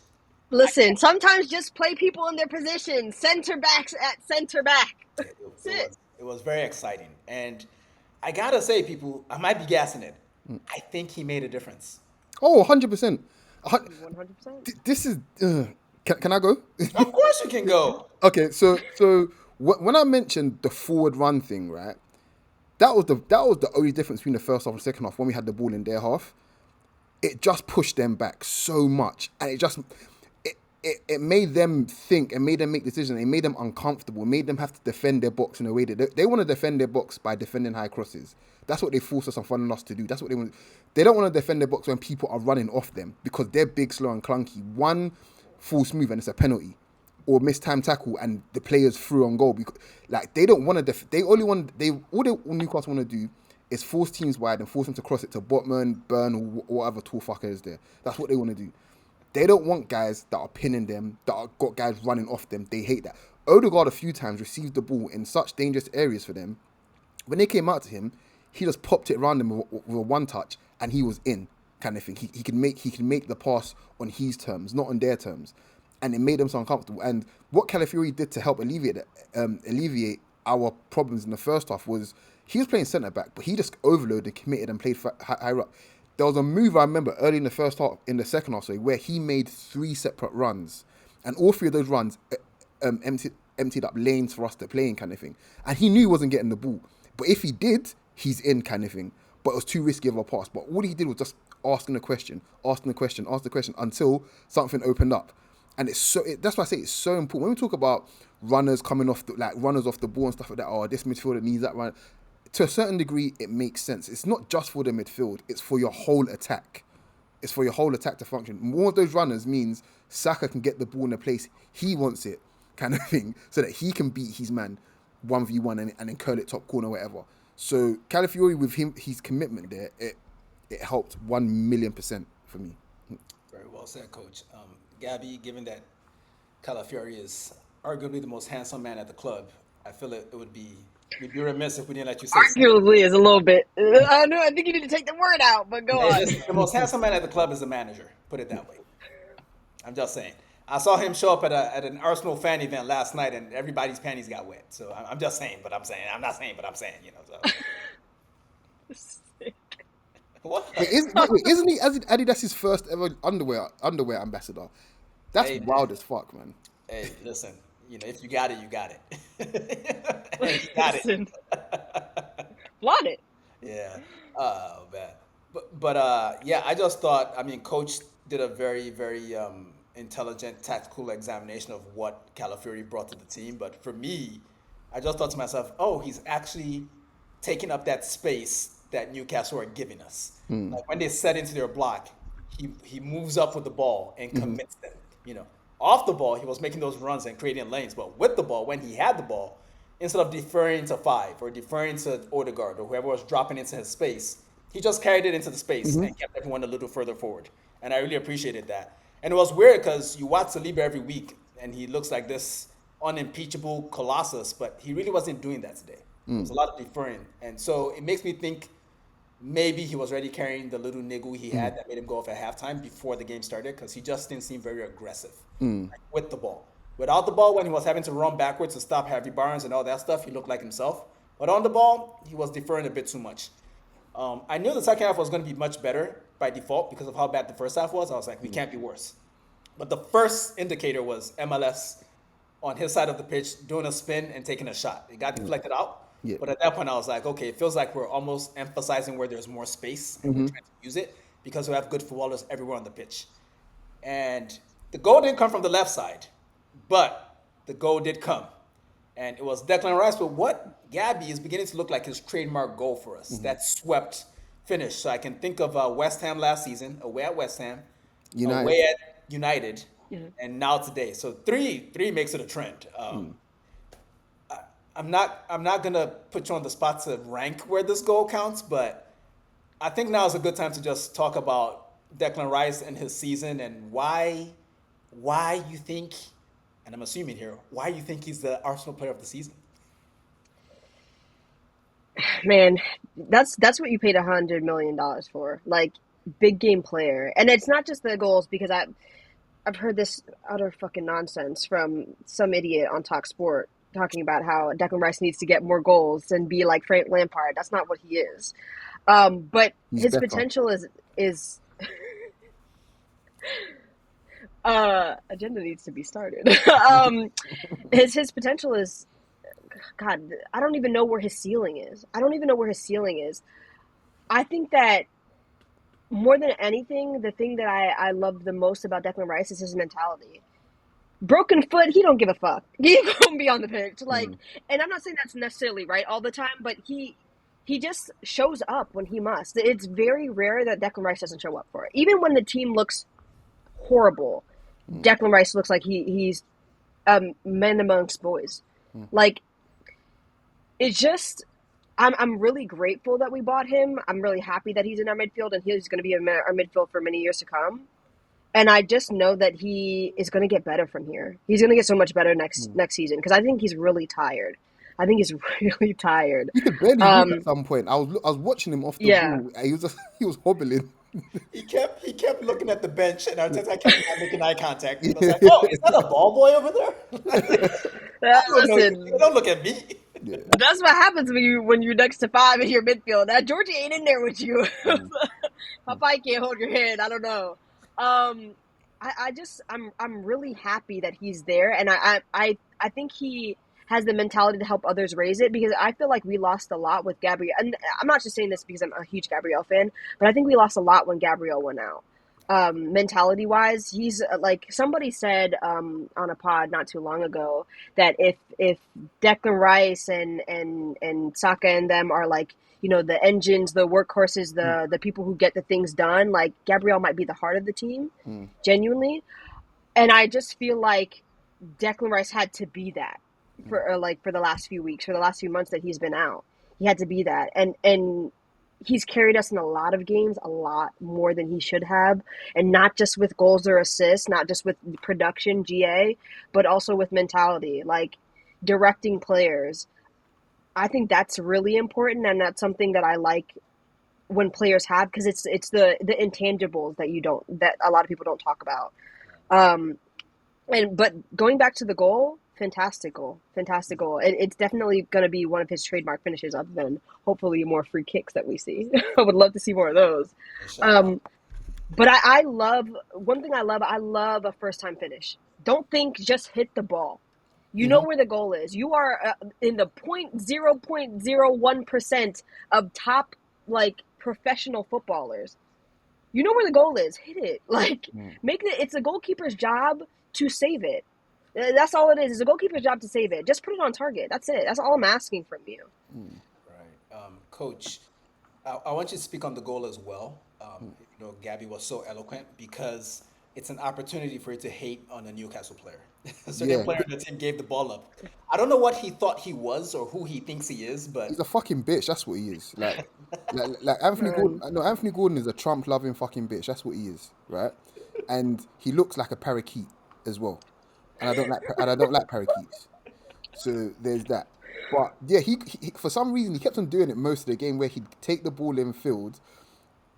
Listen, sometimes just play people in their position. Center backs at center back. It was very exciting. And I gotta say, people, I might be gassing it. I think he made a difference. Oh, 100%. 100%. This is. Can I go? Of course you can go. Okay, so when I mentioned the forward run thing, right? That was the only difference between the first half and the second half when we had the ball in their half. It just pushed them back so much, and it made them think and made them make decisions. It made them uncomfortable. It made them have to defend their box in a way that they want to defend their box by defending high crosses. That's what they force us on us to do. That's what they want. They don't want to defend their box when people are running off them because they're big, slow, and clunky. One false move and it's a penalty, or mistimed tackle and the players through on goal. Because like they don't want to. They only want all Newcastle want to do is force teams wide and force them to cross it to Botman, Burn, or whatever tall fucker is there. That's what they want to do. They don't want guys that are pinning them, that are got guys running off them. They hate that. Odegaard a few times received the ball in such dangerous areas for them. When they came out to him, he just popped it around them with a one touch, and he was in, kind of thing. He can make the pass on his terms, not on their terms, and it made them so uncomfortable. And what Calafiori did to help alleviate our problems in the first half was he was playing centre back, but he just overloaded, committed, and played higher up. There was a move I remember early in the first half, in the second half, sorry, where he made 3 separate runs, and all 3 of those runs emptied up lanes for us to play in, kind of thing. And he knew he wasn't getting the ball, but if he did, he's in, kind of thing. But it was too risky of a pass. But all he did was just asking the question until something opened up. And that's why I say it's so important when we talk about runners coming off runners off the ball and stuff like that. Oh, this midfielder needs that run. To a certain degree, it makes sense. It's not just for the midfield. It's for your whole attack. It's for your whole attack to function. More of those runners means Saka can get the ball in a place he wants it, kind of thing, so that he can beat his man 1v1 and then curl it top corner, whatever. So Calafiori, with his commitment there, it helped 1,000,000% for me. Very well said, Coach. Gabby, given that Calafiori is arguably the most handsome man at the club, I feel we'd be remiss if we didn't let you say arguably is a little bit. I know. I think you need to take the word out, but go on. The most handsome man at the club is the manager. Put it that way. I'm just saying. I saw him show up at an Arsenal fan event last night, and everybody's panties got wet. So I'm just saying, but I'm saying. I'm not saying, but I'm saying. So. What? Isn't he Adidas's first ever underwear ambassador? That's wild as fuck, man. Hey, listen. If you got it, you got it. You got it. Flaunt it. Yeah. Oh man. But yeah, I just thought. I mean, Coach did a very, very intelligent, tactical examination of what Calafiori brought to the team. But for me, I just thought to myself, oh, he's actually taking up that space that Newcastle are giving us. Like when they set into their block, he moves up with the ball and commits them. Off the ball, he was making those runs and creating lanes. But with the ball, when he had the ball, instead of deferring to 5 or deferring to Odegaard or whoever was dropping into his space, he just carried it into the space and kept everyone a little further forward. And I really appreciated that. And it was weird because you watch Saliba every week, and he looks like this unimpeachable colossus, but he really wasn't doing that today. There was a lot of deferring. And so it makes me think maybe he was already carrying the little niggle he had that made him go off at halftime before the game started, because he just didn't seem very aggressive with the ball. Without the ball, when he was having to run backwards to stop Harvey Barnes and all that stuff, he looked like himself. But on the ball, he was deferring a bit too much. I knew the second half was going to be much better by default because of how bad the first half was. I was like, we can't be worse. But the first indicator was MLS on his side of the pitch doing a spin and taking a shot. It got deflected out. Yeah. But at that point, I was like, okay, it feels like we're almost emphasizing where there's more space and we're trying to use it because we have good footballers everywhere on the pitch. And the goal didn't come from the left side, but the goal did come. And it was Declan Rice, but what Gabby is beginning to look like his trademark goal for us, that swept finish. So I can think of West Ham last season, away at West Ham, away at United, and now today. So three makes it a trend. I'm not gonna put you on the spot to rank where this goal counts, but I think now is a good time to just talk about Declan Rice and his season, and why you think, and I'm assuming here, why you think he's the Arsenal player of the season? Man, that's what you paid $100 million for. Like, big game player. And it's not just the goals, because I've heard this utter fucking nonsense from some idiot on Talk Sport talking about how Declan Rice needs to get more goals and be like Frank Lampard. That's not what he is. But He's his better. potential is agenda needs to be started. His potential is, God, I don't even know where his ceiling is. I think that more than anything, the thing that I love the most about Declan Rice is his mentality. Broken foot, he don't give a fuck. He's gonna be on the pitch, like, and I'm not saying that's necessarily right all the time, but he just shows up when he must. It's very rare that Declan Rice doesn't show up for it. Even when the team looks horrible, Declan Rice looks like he's men amongst boys. Like, it's just, I'm really grateful that we bought him. I'm really happy that he's in our midfield, and he's going to be in our midfield for many years to come. And I just know that he is going to get better from here. He's going to get so much better next season, because I think he's really tired. I think he's really tired. He could barely walk at some point. I was watching him off the Yeah. ball. And he was hobbling. He kept looking at the bench, and Arteta kept not making eye contact. And I was like, "Oh, is that a ball boy over there?" I don't know. Listen, Don't look at me. Yeah. that's what happens when you're next to five in your midfield. That Georgie ain't in there with you. Papai can't hold your hand. I don't know. I'm really happy that he's there, and I think he has the mentality to help others raise it, because I feel like we lost a lot with Gabriel. And I'm not just saying this because I'm a huge Gabriel fan, but I think we lost a lot when Gabriel went out. Mentality wise, he's like, somebody said on a pod not too long ago that if Declan Rice and Saka and them are like, the engines, the workhorses, the people who get the things done, like, Gabriel might be the heart of the team, genuinely. And I just feel like Declan Rice had to be that for the last few weeks, for the last few months that he's been out. He had to be that, and he's carried us in a lot of games, a lot more than he should have, and not just with goals or assists, not just with production, GA, but also with mentality, like directing players. I think that's really important, and that's something that I like when players have, because it's the intangibles that a lot of people don't talk about. But going back to the goal, fantastic goal. It's definitely going to be one of his trademark finishes, other than hopefully more free kicks that we see. I would love to see more of those. But I love, one thing I love a first time finish. Don't think just hit the ball. You know where the goal is. You are in the 0.01% of top, like, professional footballers. You know where the goal is. Hit it. Like, it's the goalkeeper's job to save it. That's all it is. It's a goalkeeper's job to save it. Just put it on target. That's it. That's all I'm asking from you. Right. Coach, I want you to speak on the goal as well. Gabby was so eloquent, because it's an opportunity for you to hate on a Newcastle player. A certain player in the team gave the ball up. I don't know what he thought he was or who he thinks he is, but He's a fucking bitch. That's what he is. Like Anthony Gordon. No, Anthony Gordon is a Trump loving fucking bitch. That's what he is, right? And he looks like a parakeet as well. And I don't like parakeets. So there's that. But yeah, he for some reason he kept on doing it most of the game, where he'd take the ball in field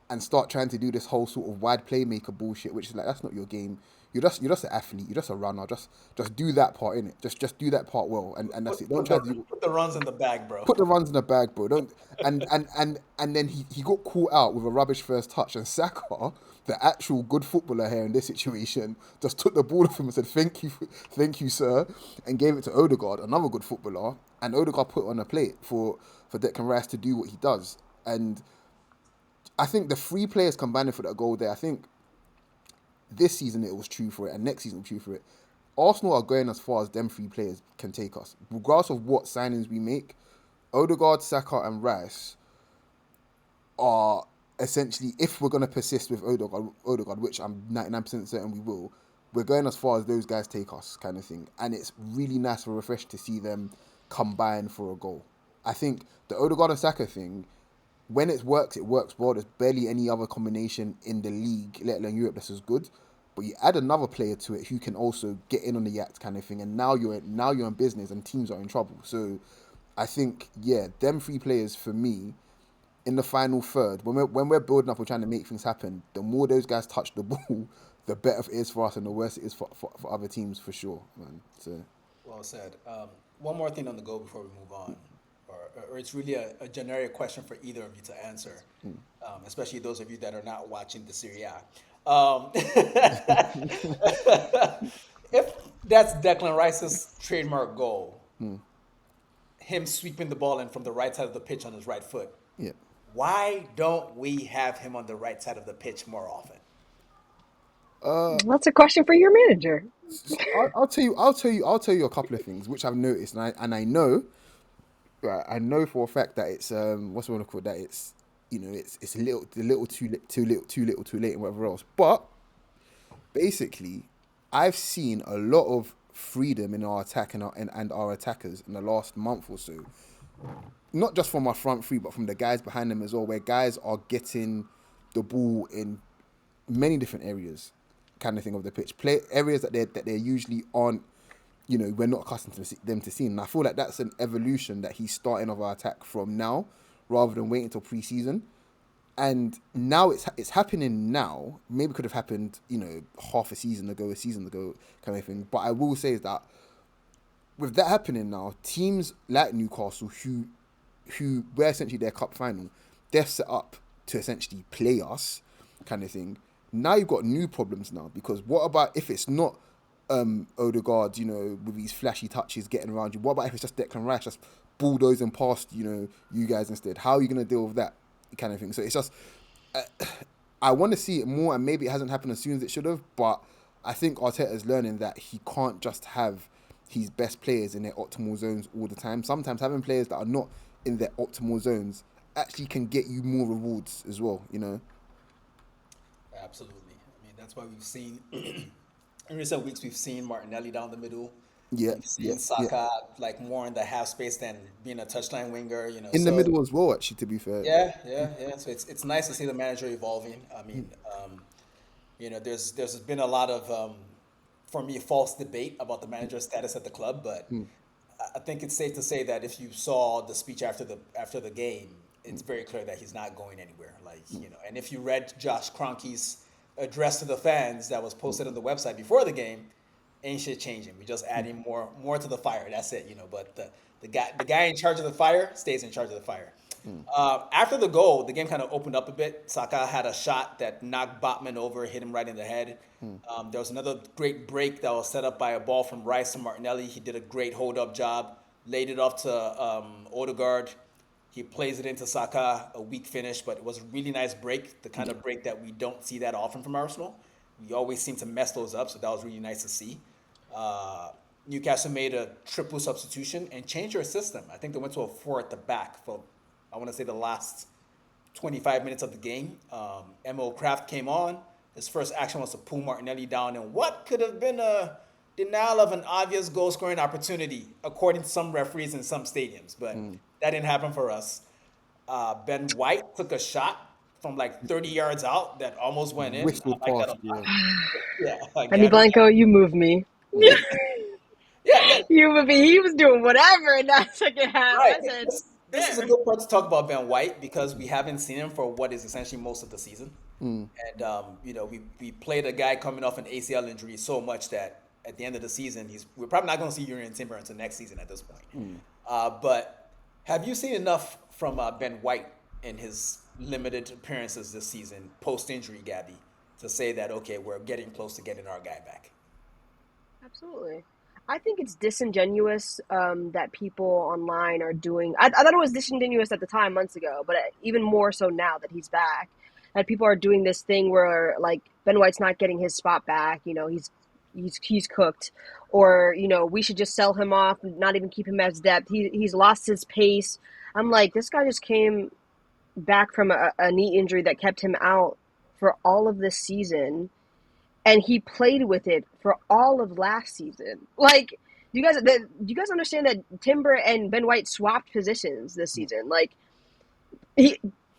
and start trying to do this whole sort of wide playmaker bullshit, which is like, that's not your game. You're just an athlete. You're just a runner. Just do that part in it. Just do that part well, and that's it. Don't try to do. Put the runs in the bag, bro. Put the runs in the bag, bro. Don't and then he got caught out with a rubbish first touch, and Saka, the actual good footballer here in this situation, just took the ball off him and said, thank you, sir," and gave it to Odegaard, another good footballer, and Odegaard put it on a plate for Declan Rice to do what he does. And I think the three players combining for that goal there, I think this season it was true for it, and next season it was true for it. Arsenal are going as far as them three players can take us. Regardless of what signings we make, Odegaard, Saka and Rice are essentially, if we're going to persist with Odegaard, which I'm 99% certain we will, we're going as far as those guys take us, kind of thing. And it's really nice for refresh to see them combine for a goal. I think the Odegaard and Saka thing, when it works well. There's barely any other combination in the league, let alone Europe, that's as good. But you add another player to it who can also get in on the act kind of thing, and now you're in business and teams are in trouble. So I think them three players for me in the final third, when we're building up, we're trying to make things happen. The more those guys touch the ball, the better it is for us, and the worse it is for other teams for sure, man. So Well said. One more thing on the go before we move on, or it's really a generic question for either of you to answer, especially those of you that are not watching the Serie A. If that's Declan Rice's trademark goal, him sweeping the ball in from the right side of the pitch on his right foot, yeah. why don't we have him on the right side of the pitch more often? That's a question for your manager. I'll tell you a couple of things which I've noticed, and I know, right, I know for a fact that it's what's the one called that it's it's a little too late and whatever else. But basically, I've seen a lot of freedom in our attack and our attackers in the last month or so. Not just from our front three, but from the guys behind them as well, where guys are getting the ball in many different areas, kind of thing of the pitch. Play areas that they usually aren't. We're not accustomed to them to seeing. And I feel like that's an evolution that he's starting of our attack from now, rather than waiting until pre-season. And now it's happening now. Maybe it could have happened, half a season ago, kind of thing. But I will say is that with that happening now, teams like Newcastle, who were essentially their cup final, they're set up to essentially play us, kind of thing. Now you've got new problems now, because what about if it's not Odegaard, with these flashy touches getting around you? What about if it's just Declan Rice just bulldozing past, you guys instead? How are you going to deal with that kind of thing? So it's just, I want to see it more, and maybe it hasn't happened as soon as it should have, but I think Arteta's learning that he can't just have his best players in their optimal zones all the time. Sometimes having players that are not in their optimal zones actually can get you more rewards as well, Absolutely. I mean, that's why we've seen in recent weeks we've seen Martinelli down the middle. Yeah, We've seen yeah, yeah. Saka like more in the half space than being a touchline winger. In the So middle as well, actually, to be fair. yeah. So it's nice to see the manager evolving. I mean, there's been a lot of for me false debate about the manager's status at the club, but I think it's safe to say that if you saw the speech after the game, it's very clear that he's not going anywhere. And if you read Josh Kroenke's address to the fans that was posted on the website before the game, ain't shit changing. We just adding more to the fire. That's it. But the guy in charge of the fire stays in charge of the fire. After the goal, the game kind of opened up a bit. Saka had a shot that knocked Botman over, hit him right in the head. There was another great break that was set up by a ball from Rice to Martinelli. He did a great hold-up job, laid it off to Odegaard. He plays it into Saka, a weak finish, but it was a really nice break, the kind of break that we don't see that often from Arsenal. We always seem to mess those up, so that was really nice to see. Newcastle made a triple substitution and changed their system. I think they went to a 4 at the back for, I want to say, the last 25 minutes of the game. Mo Kraft came on. His first action was to pull Martinelli down in what could have been a denial of an obvious goal-scoring opportunity, according to some referees in some stadiums. But that didn't happen for us. Ben White took a shot from like 30 yards out that almost went in. Whistled I like past, that a lot. yeah. Yeah, Penny Gabby. Blanco, you move me. Yeah, You move me. He was doing whatever in that second half. right. I said, This is a good part to talk about Ben White because we haven't seen him for what is essentially most of the season. And, we played a guy coming off an ACL injury so much that at the end of the season, we're probably not going to see Urian Timber until next season at this point. But have you seen enough from Ben White in his limited appearances this season, post-injury, Gabby, to say that, okay, we're getting close to getting our guy back? absolutely. I think it's disingenuous that people online are doing. I thought it was disingenuous at the time, months ago, but even more so now that he's back. That people are doing this thing where like Ben White's not getting his spot back. He's cooked, or we should just sell him off, not even keep him as depth. He's lost his pace. I'm like, this guy just came back from a knee injury that kept him out for all of this season, and he played with it for all of last season. Like, do you guys understand that Timber and Ben White swapped positions this season? Like,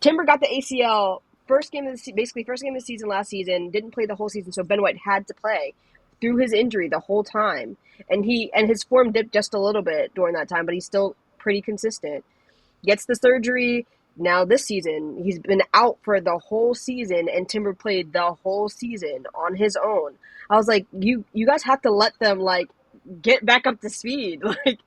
Timber got the ACL first game of the season last season. Didn't play the whole season, so Ben White had to play through his injury the whole time, and his form dipped just a little bit during that time, but he's still pretty consistent. Gets the surgery now this season. He's been out for the whole season, and Timber played the whole season on his own. I was like, you guys have to let them like get back up to speed. Like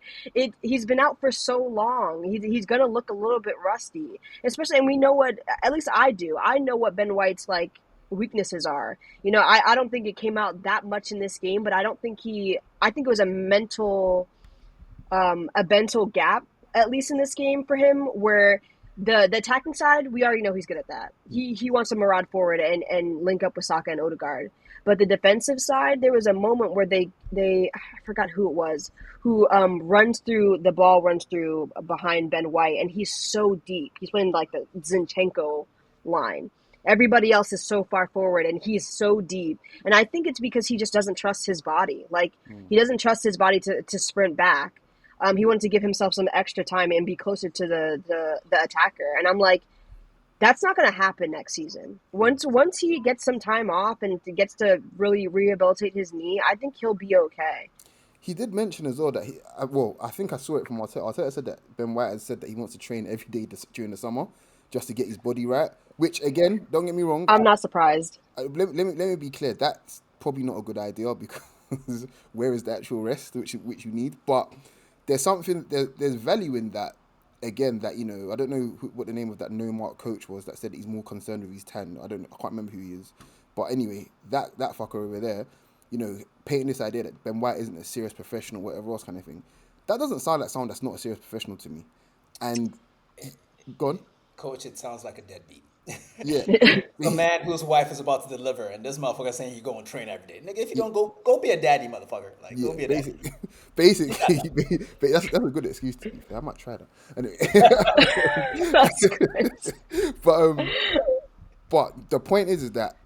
he's been out for so long. He's gonna look a little bit rusty, especially. And we know what, at least I do. I know what Ben White's like weaknesses are. You know, I don't think it came out that much in this game, but I think it was a mental gap, at least in this game for him, where the attacking side, we already know he's good at that. He wants to maraud forward and link up with Saka and Odegaard. But the defensive side, there was a moment where they I forgot who it was, who runs through behind Ben White, and he's so deep. He's playing like the Zinchenko line. Everybody else is so far forward, and he's so deep. And I think it's because he just doesn't trust his body. Like, he doesn't trust his body to sprint back. He wanted to give himself some extra time and be closer to the attacker. And I'm like, that's not going to happen next season. Once he gets some time off and gets to really rehabilitate his knee, I think he'll be okay. He did mention as well that I think I saw it from Arteta. Arteta said that Ben White has said that he wants to train every day during the summer just to get his body right. Which, again, don't get me wrong. I'm not surprised. Let me be clear. That's probably not a good idea because where is the actual rest which you need? But there's value in that. Again, that, you know, I don't know what the name of that no-mark coach was that said he's more concerned with his tan. I can't remember who he is. But anyway, that fucker over there, you know, painting this idea that Ben White isn't a serious professional, whatever else kind of thing. That doesn't sound like someone that's not a serious professional to me. And, go on. Coach, it sounds like a deadbeat. Yeah. A man whose wife is about to deliver, and this motherfucker saying you go and train every day. Nigga, if you don't go be a daddy, motherfucker. Like, go be a daddy. Basically, that's a good excuse to be fair. I might try that. Anyway. That's great. But the point is that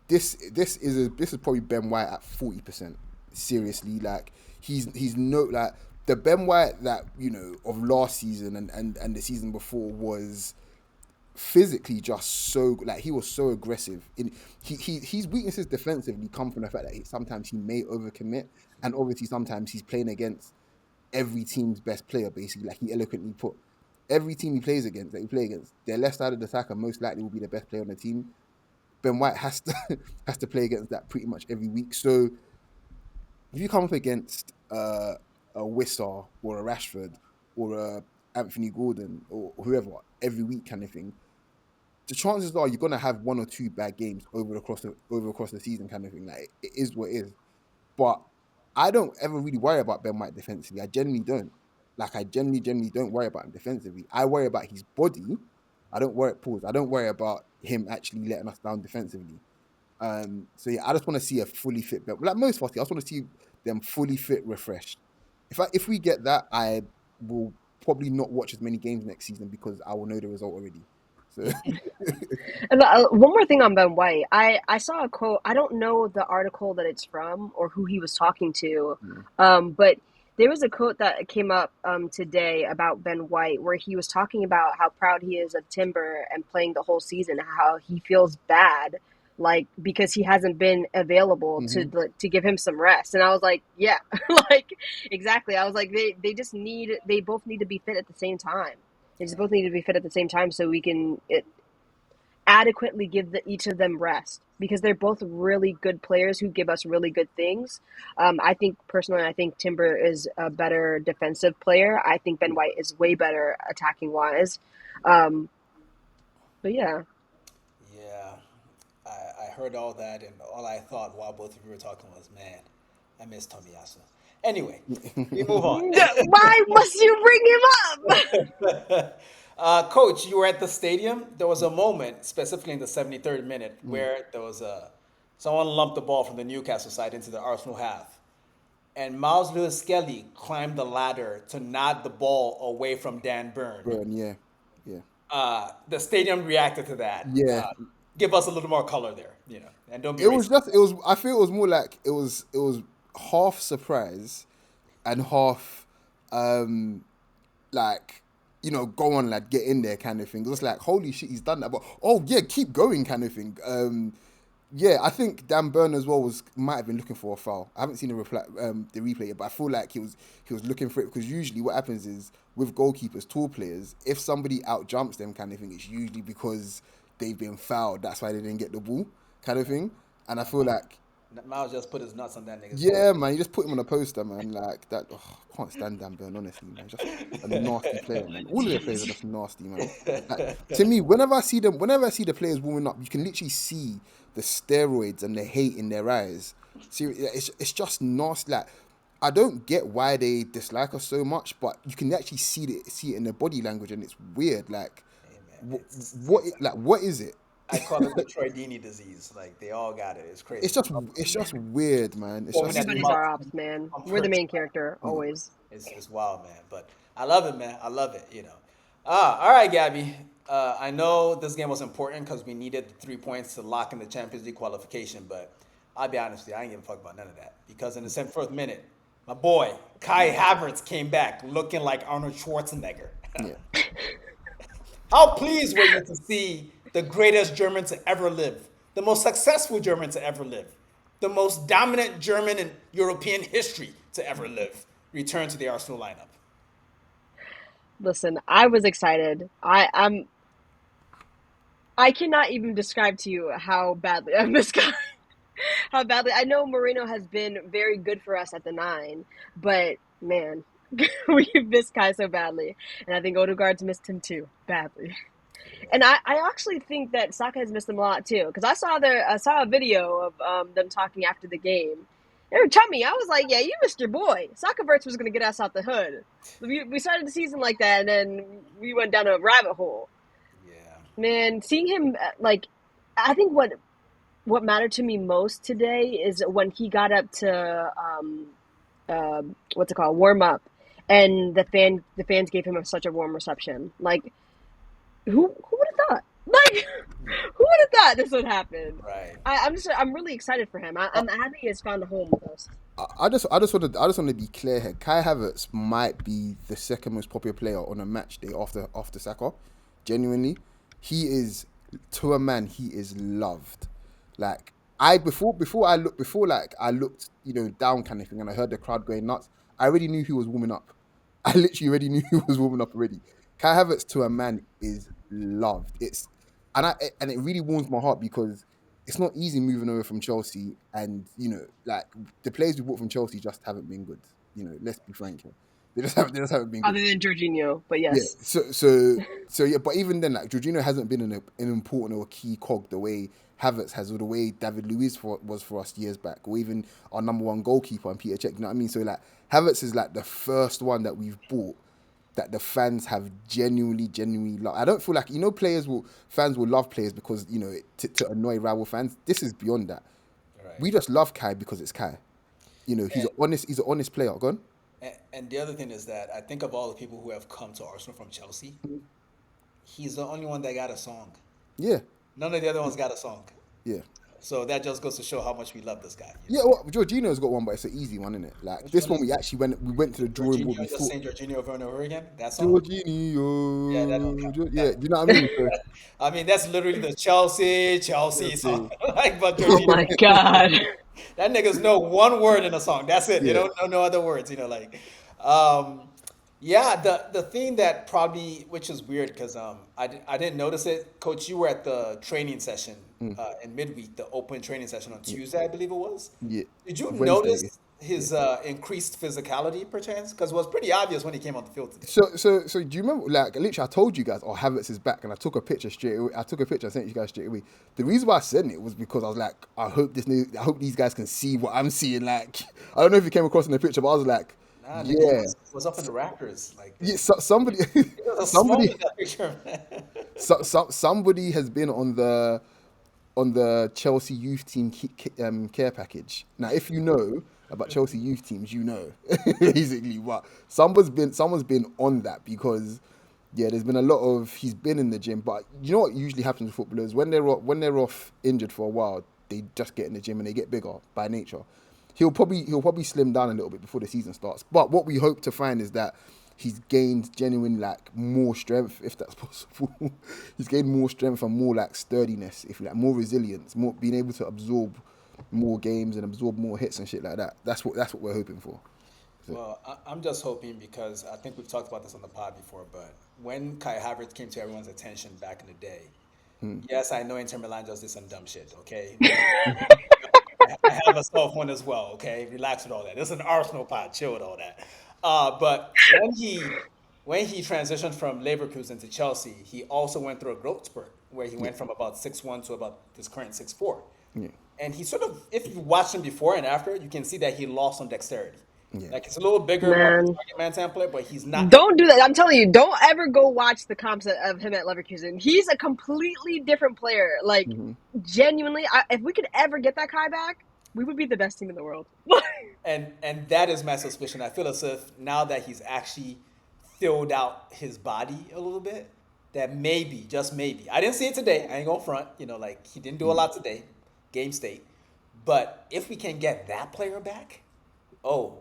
this is probably Ben White at 40%. Seriously, like he's no, like the Ben White that, you know, of last season and the season before was physically just so, like, he was so aggressive. His weaknesses defensively come from the fact that sometimes he may overcommit, and obviously sometimes he's playing against every team's best player, basically. Like he eloquently put, every team he plays against, their left side of the attacker most likely will be the best player on the team. Ben White has to play against that pretty much every week. So if you come up against a Wissa or a Rashford or a Anthony Gordon or whoever every week kind of thing, the chances are you're gonna have one or two bad games over across the season kind of thing. Like, it is what it is. But I don't ever really worry about Ben White defensively. I genuinely don't. Like, I genuinely don't worry about him defensively. I worry about his body. I don't worry about him actually letting us down defensively. So yeah, I just want to see a fully fit Ben. Like most of us, I just want to see them fully fit, refreshed. If we get that, I will probably not watch as many games next season because I will know the result already. So. And one more thing on Ben White. I saw a quote. I don't know the article that it's from or who he was talking to, but there was a quote that came up today about Ben White where he was talking about how proud he is of Timber and playing the whole season, how he feels bad, like, because he hasn't been available to give him some rest. And I was like, yeah, like, exactly. I was like, they both need to be fit at the same time. They just both need to be fit at the same time so we can adequately give each of them rest, because they're both really good players who give us really good things. I think Timber is a better defensive player. I think Ben White is way better attacking wise. But yeah. Yeah, I heard all that, and all I thought while both of you were talking was, man, I miss Tomiyasu. Anyway, we move on. Why must you bring him up? Coach, you were at the stadium. There was a moment, specifically in the 73rd minute, where there was someone lumped the ball from the Newcastle side into the Arsenal half. And Miles Lewis-Skelly climbed the ladder to nod the ball away from Dan Burn. Yeah. The stadium reacted to that. Yeah. Give us a little more color there, you know, and don't be. I feel it was more like it was half surprise and half like go on, lad, get in there kind of thing. It was like, holy shit, he's done that. But, oh, yeah, keep going kind of thing. Yeah, I think Dan Burn as well might have been looking for a foul. I haven't seen the replay yet, but I feel like he was looking for it, because usually what happens is with goalkeepers, tall players, if somebody out jumps them kind of thing, it's usually because they've been fouled. That's why they didn't get the ball kind of thing. And I feel like Miles just put his nuts on that nigga's yeah, man, you just put him on a poster, man. Like that. Oh, I can't stand Dan Burn, honestly, man. Just a nasty player, man. All of their players are just nasty, man. Like, to me, whenever I see the players warming up, you can literally see the steroids and the hate in their eyes. Seriously, it's just nasty. Like, I don't get why they dislike us so much, but you can actually see it in their body language, and it's weird. Like, Hey, man, what is it? I call it the Troy Deeney disease. Like, they all got it. It's crazy. It's just weird, man. It's just Everybody's our ops, man. We're the main character, always. It's wild, man. But I love it, man. I love it, all right, Gabby. I know this game was important because we needed the 3 points to lock in the Champions League qualification, but I'll be honest with you, I ain't give a fuck about none of that. Because in the 74th minute, my boy, Kai Havertz, came back looking like Arnold Schwarzenegger. Yeah. How pleased were you to see the greatest German to ever live, the most successful German to ever live, the most dominant German in European history to ever live, return to the Arsenal lineup? Listen, I was excited. I cannot even describe to you how badly I miss Kai. How badly. I know Moreno has been very good for us at the 9, but man, we missed Kai so badly. And I think Odegaard's missed him too, badly. And I actually think that Saka has missed him a lot too, because I saw a video of them talking after the game. They were telling me, I was like, yeah, you missed your boy. Saka Verts was going to get us out the hood. We started the season like that, and then we went down a rabbit hole. Yeah. Man, seeing him, I think what mattered to me most today is when he got up to warm up, and the fans gave him such a warm reception. Like, who would have thought? Like, who would have thought this would happen? Right. I'm really excited for him. I'm happy he has found a home with us. I just want to be clear here. Kai Havertz might be the second most popular player on a match day after Saka. Genuinely, he is, to a man, he is loved. Like, I looked down kind of thing, and I heard the crowd going nuts. I already knew he was warming up. I literally already knew he was warming up already. Kai Havertz, to a man, is loved. And it really warms my heart, because it's not easy moving over from Chelsea, and like, the players we bought from Chelsea just haven't been good. Let's be frank here. They just haven't been good. Other than Jorginho, but yes. Yeah. So yeah. But even then, like, Jorginho hasn't been an important or key cog the way Havertz has, or the way David Luiz was for us years back, or even our number one goalkeeper and Peter Cech. You know what I mean? So, like, Havertz is like the first one that we've bought that the fans have genuinely loved. I don't feel like, fans will love players because, to annoy rival fans. This is beyond that. Right. We just love Kai because it's Kai. He's an honest player. Go on. And the other thing is that I think of all the people who have come to Arsenal from Chelsea, he's the only one that got a song. Yeah. None of the other ones got a song. Yeah. So that just goes to show how much we love this guy. Yeah, well, Jorginho's got one, but it's an easy one, isn't it? Like, which this one we actually went to the drawing board. Just saying Jorginho over and over again. That's all. Jorginho. Yeah, that don't count. Yeah, do you know what I mean? So, I mean, that's literally the Chelsea song. But Oh Jorginho, my God. that niggas know one word in a song. That's it. Yeah. They don't know no other words. Yeah, the thing that probably, which is weird because I didn't notice it. Coach, you were at the training session in midweek, the open training session on Tuesday, I believe it was. yeah. Did you Wednesday. notice his increased physicality, perchance? Because it was pretty obvious when he came on the field today. So do you remember, like, literally I told you guys, Havertz is back, and I took a picture straight away. I sent you guys straight away. The reason why I sent it was because I was like, I hope these guys can see what I'm seeing. Like, I don't know if you came across in the picture, but I was like, Nah, yeah. was up in the rafters. Like, Yeah, somebody has been on the Chelsea youth team care package. Now, if you know about Chelsea youth teams, basically. But someone's been on that, because there's been a lot of, he's been in the gym. But you know what usually happens with footballers when they're off injured for a while, they just get in the gym and they get bigger by nature. He'll probably slim down a little bit before the season starts. But what we hope to find is that he's gained genuine like more strength, if that's possible. He's gained more strength and more like sturdiness, if you like, more resilience, more being able to absorb more games and absorb more hits and shit like that. That's what we're hoping for. So, Well, I'm just hoping because I think we've talked about this on the pod before, but when Kai Havertz came to everyone's attention back in the day, yes, I know Inter Milan just did some dumb shit, okay? I have a cell phone as well, okay? Relax with all that. This is an Arsenal pod, chill with all that. But when he transitioned from Leverkusen to Chelsea, he also went through a growth spurt where he yeah, went from about 6'1" to about this current 6'4". yeah, And he sort of, if you watch him before and after, you can see that he lost some dexterity. yeah. Like he's a little bigger, more of a Man, target man template, but he's not. don't do that. I'm telling you, don't ever go watch the comps of him at Leverkusen. He's a completely different player. Like, Hmm. genuinely, if we could ever get that Kai back, we would be the best team in the world. And that is my suspicion. I feel as if now that he's actually filled out his body a little bit, that maybe, just maybe, I didn't see it today. I ain't gonna front. Like he didn't do a lot today, game state. But if we can get that player back, oh,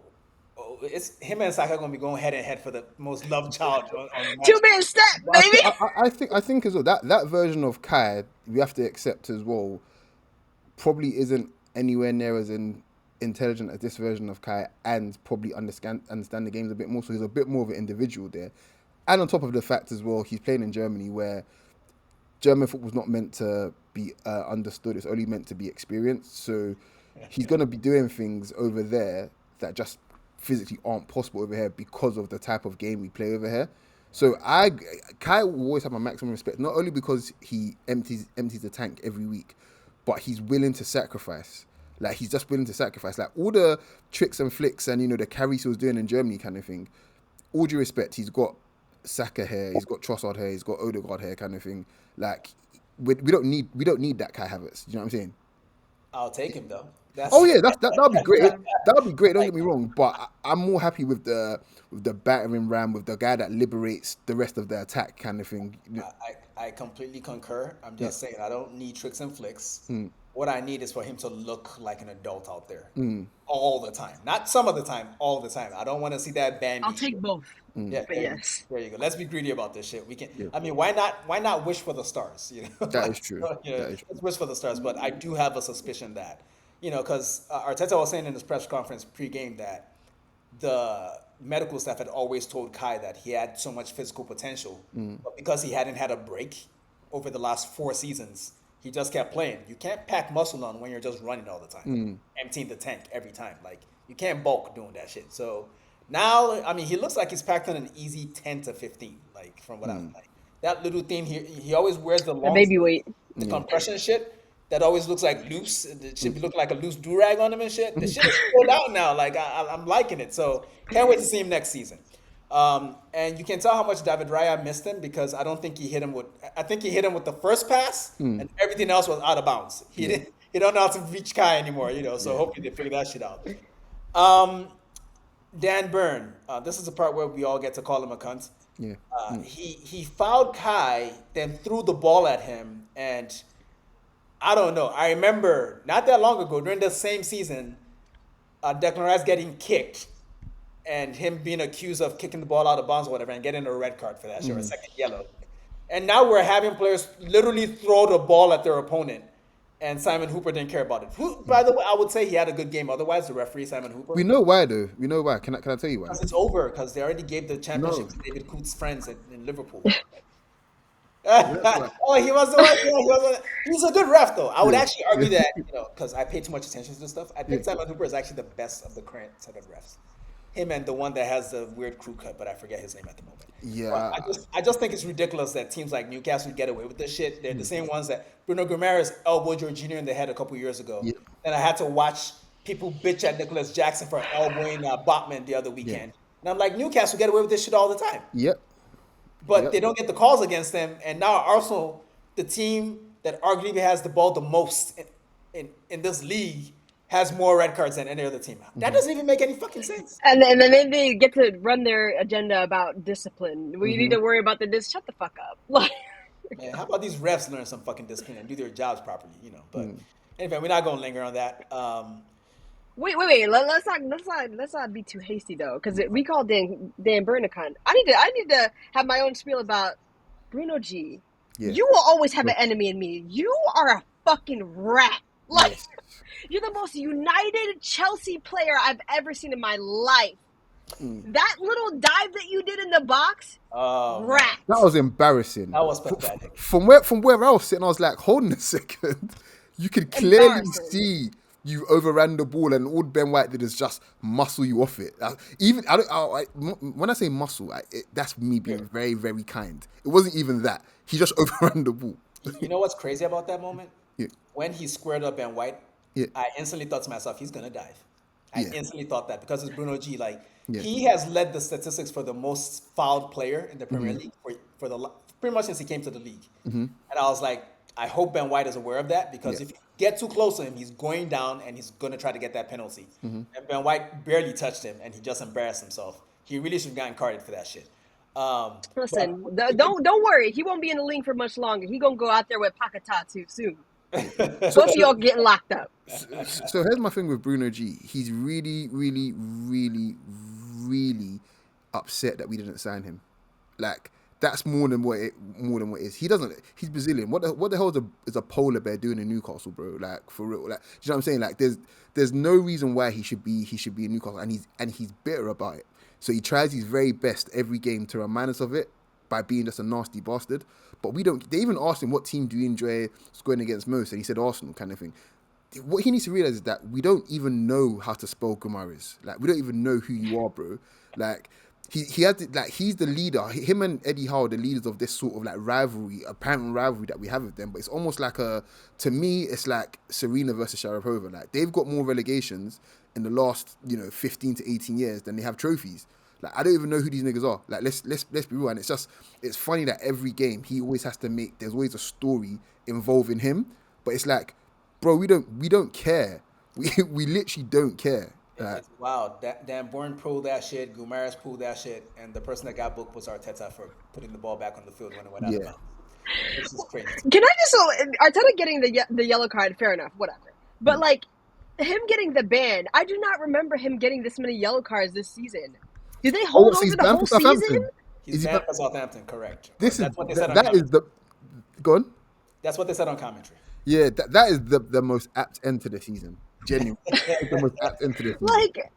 it's him and Saka gonna be going head and head for the most loved child on Two Manchester. man step, But baby. I think as well that version of Kai we have to accept as well probably isn't anywhere near as intelligent as this version of Kai, and probably understand the games a bit more. So he's a bit more of an individual there. And on top of the fact as well, he's playing in Germany where German football's not meant to be understood. It's only meant to be experienced. So he's going to be doing things over there that just physically aren't possible over here because of the type of game we play over here. So Kai will always have my maximum respect, not only because he empties the tank every week, but he's willing to sacrifice. Like he's just willing to sacrifice. Like all the tricks and flicks and the carries he was doing in Germany kind of thing. All due respect, he's got Saka hair, he's got Trossard hair, he's got Odegaard hair kind of thing. Like we don't need that Kai Havertz. You know what I'm saying? I'll take him though. That's Oh yeah, that'll be great. That'll be great. Don't like get me wrong, but I'm more happy with the battering ram, with the guy that liberates the rest of the attack kind of thing. I completely concur. I'm Yeah. just saying I don't need tricks and flicks. What I need is for him to look like an adult out there all the time, not some of the time, all the time. I don't want to see that I'll Bambi take shit. both. Yeah, But yes. there you go. Let's be greedy about this shit. We can. Yeah. I mean, why not wish for the stars? That is true. That is true. Let's wish for the stars. But I do have a suspicion that, because Arteta was saying in his press conference pre-game that the medical staff had always told Kai that he had so much physical potential, but because he hadn't had a break over the last 4 seasons, he just kept playing. You can't pack muscle on when you're just running all the time, emptying the tank every time. Like you can't bulk doing that shit. So now, I mean, he looks like he's packed on an easy 10 to 15. Like from what I'm like, that little thing he always wears the A long baby weight. the compression shit that always looks like loose. It should be looking like a loose do-rag on him and shit. The shit is pulled out now. Like I'm liking it. So can't wait to see him next season. And you can tell how much David Raya missed him because I don't think he hit him with. I think he hit him with the first pass, and everything else was out of bounds. He didn't. He don't know how to reach Kai anymore. So hopefully they figure that shit out. Dan Byrne. This is the part where we all get to call him a cunt. Yeah. He fouled Kai, then threw the ball at him, and I don't know. I remember not that long ago during the same season, Declan Rice getting kicked, and him being accused of kicking the ball out of bounds or whatever, and getting a red card for that, or a second yellow. And now we're having players literally throw the ball at their opponent, and Simon Hooper didn't care about it. Who, by the way, I would say he had a good game. Otherwise, the referee Simon Hooper. We know why though. We know why. Can I tell you why? Because it's over. Because they already gave the championship No. to David Coote's friends in Liverpool. Yeah. Oh, he was the one. Yeah, he's a good ref, though. I would actually argue that, because I pay too much attention to this stuff. I think Simon Hooper is actually the best of the current set of refs. Him and the one that has the weird crew cut, but I forget his name at the moment. Yeah. But I just think it's ridiculous that teams like Newcastle get away with this shit. They're the same ones that Bruno Guimaraes elbowed Jorginho in the head a couple years ago. Yeah. And I had to watch people bitch at Nicholas Jackson for elbowing Botman the other weekend. And I'm like, Newcastle get away with this shit all the time. Yep. But Yep. they don't get the calls against them. And now Arsenal, the team that arguably has the ball the most in this league, has more red cards than any other team. That doesn't even make any fucking sense. And then they get to run their agenda about discipline. We need to worry about shut the fuck up. Like, Man, how about these refs learn some fucking discipline and do their jobs properly, But anyway, we're not going to linger on that. Wait. Let's not be too hasty though, because we call Dan Burn a cunt. I need to have my own spiel about Bruno G. Yeah. You will always have an enemy in me. You are a fucking rat. Like Yes. you're the most united Chelsea player I've ever seen in my life. That little dive that you did in the box, Oh man, rat. That was embarrassing. that was pathetic. From where I was sitting, I was like, hold on a second. You could clearly Embarrassing. see you overran the ball, and all Ben White did is just muscle you off it. Even when I say muscle, that's me being very, very kind. It wasn't even that. He just overran the ball. You know what's crazy about that moment? Yeah, When he squared up Ben White, yeah, I instantly thought to myself, he's gonna dive. I yeah, instantly thought that because it's Bruno G. Like yeah. he has led the statistics for the most fouled player in the Premier Mm-hmm. League pretty much since he came to the league. And I was like, I hope Ben White is aware of that because Yeah. if you get too close to him, he's going down and he's gonna try to get that penalty. Mm-hmm. And Ben White barely touched him, and he just embarrassed himself. He really should have gotten carded for that shit. Listen, don't worry. He won't be in the league for much longer. He gonna go out there with Pakatatu soon. So, Both of y'all getting locked up. so here's my thing with Bruno G. He's really, really, really, really upset that we didn't sign him. Like that's more than what it is. He doesn't. He's Brazilian. What the hell is a polar bear doing in Newcastle, bro? Like for real. Like, do you know what I'm saying? Like there's no reason why he should be in Newcastle, and he's bitter about it. So he tries his very best every game to remind us of it by being just a nasty bastard. But we don't. They even asked him what team do you enjoy scoring against most, and he said Arsenal, kind of thing. What he needs to realize is that we don't even know how to spell Guimaraes. Like we don't even know who you are, bro. Like he had to, like he's the leader. Him and Eddie Howe are the leaders of this sort of like rivalry, apparent rivalry that we have with them. But it's almost like to me, it's like Serena versus Sharapova. Like they've got more relegations in the last 15 to 18 years than they have trophies. Like I don't even know who these niggas are. Like let's be real. And it's funny that every game he always has to make. There's always a story involving him. But it's like, bro, we don't care. We literally don't care. It's wild. Dan Bourne pulled that shit. Guimaraes pulled that shit, and the person that got booked was Arteta for putting the ball back on the field when it went out of Yeah. bounds. This is crazy. Can I just Arteta getting the yellow card? Fair enough, whatever. But like him getting the ban, I do not remember him getting this many yellow cards this season. Do they hold over the whole season? He's banned for Southampton, correct? That's what they said on that commentary. is the go on. That's what they said on commentary. Yeah, that is the most apt end to the season. Genuinely, it's the most apt end to the season. Like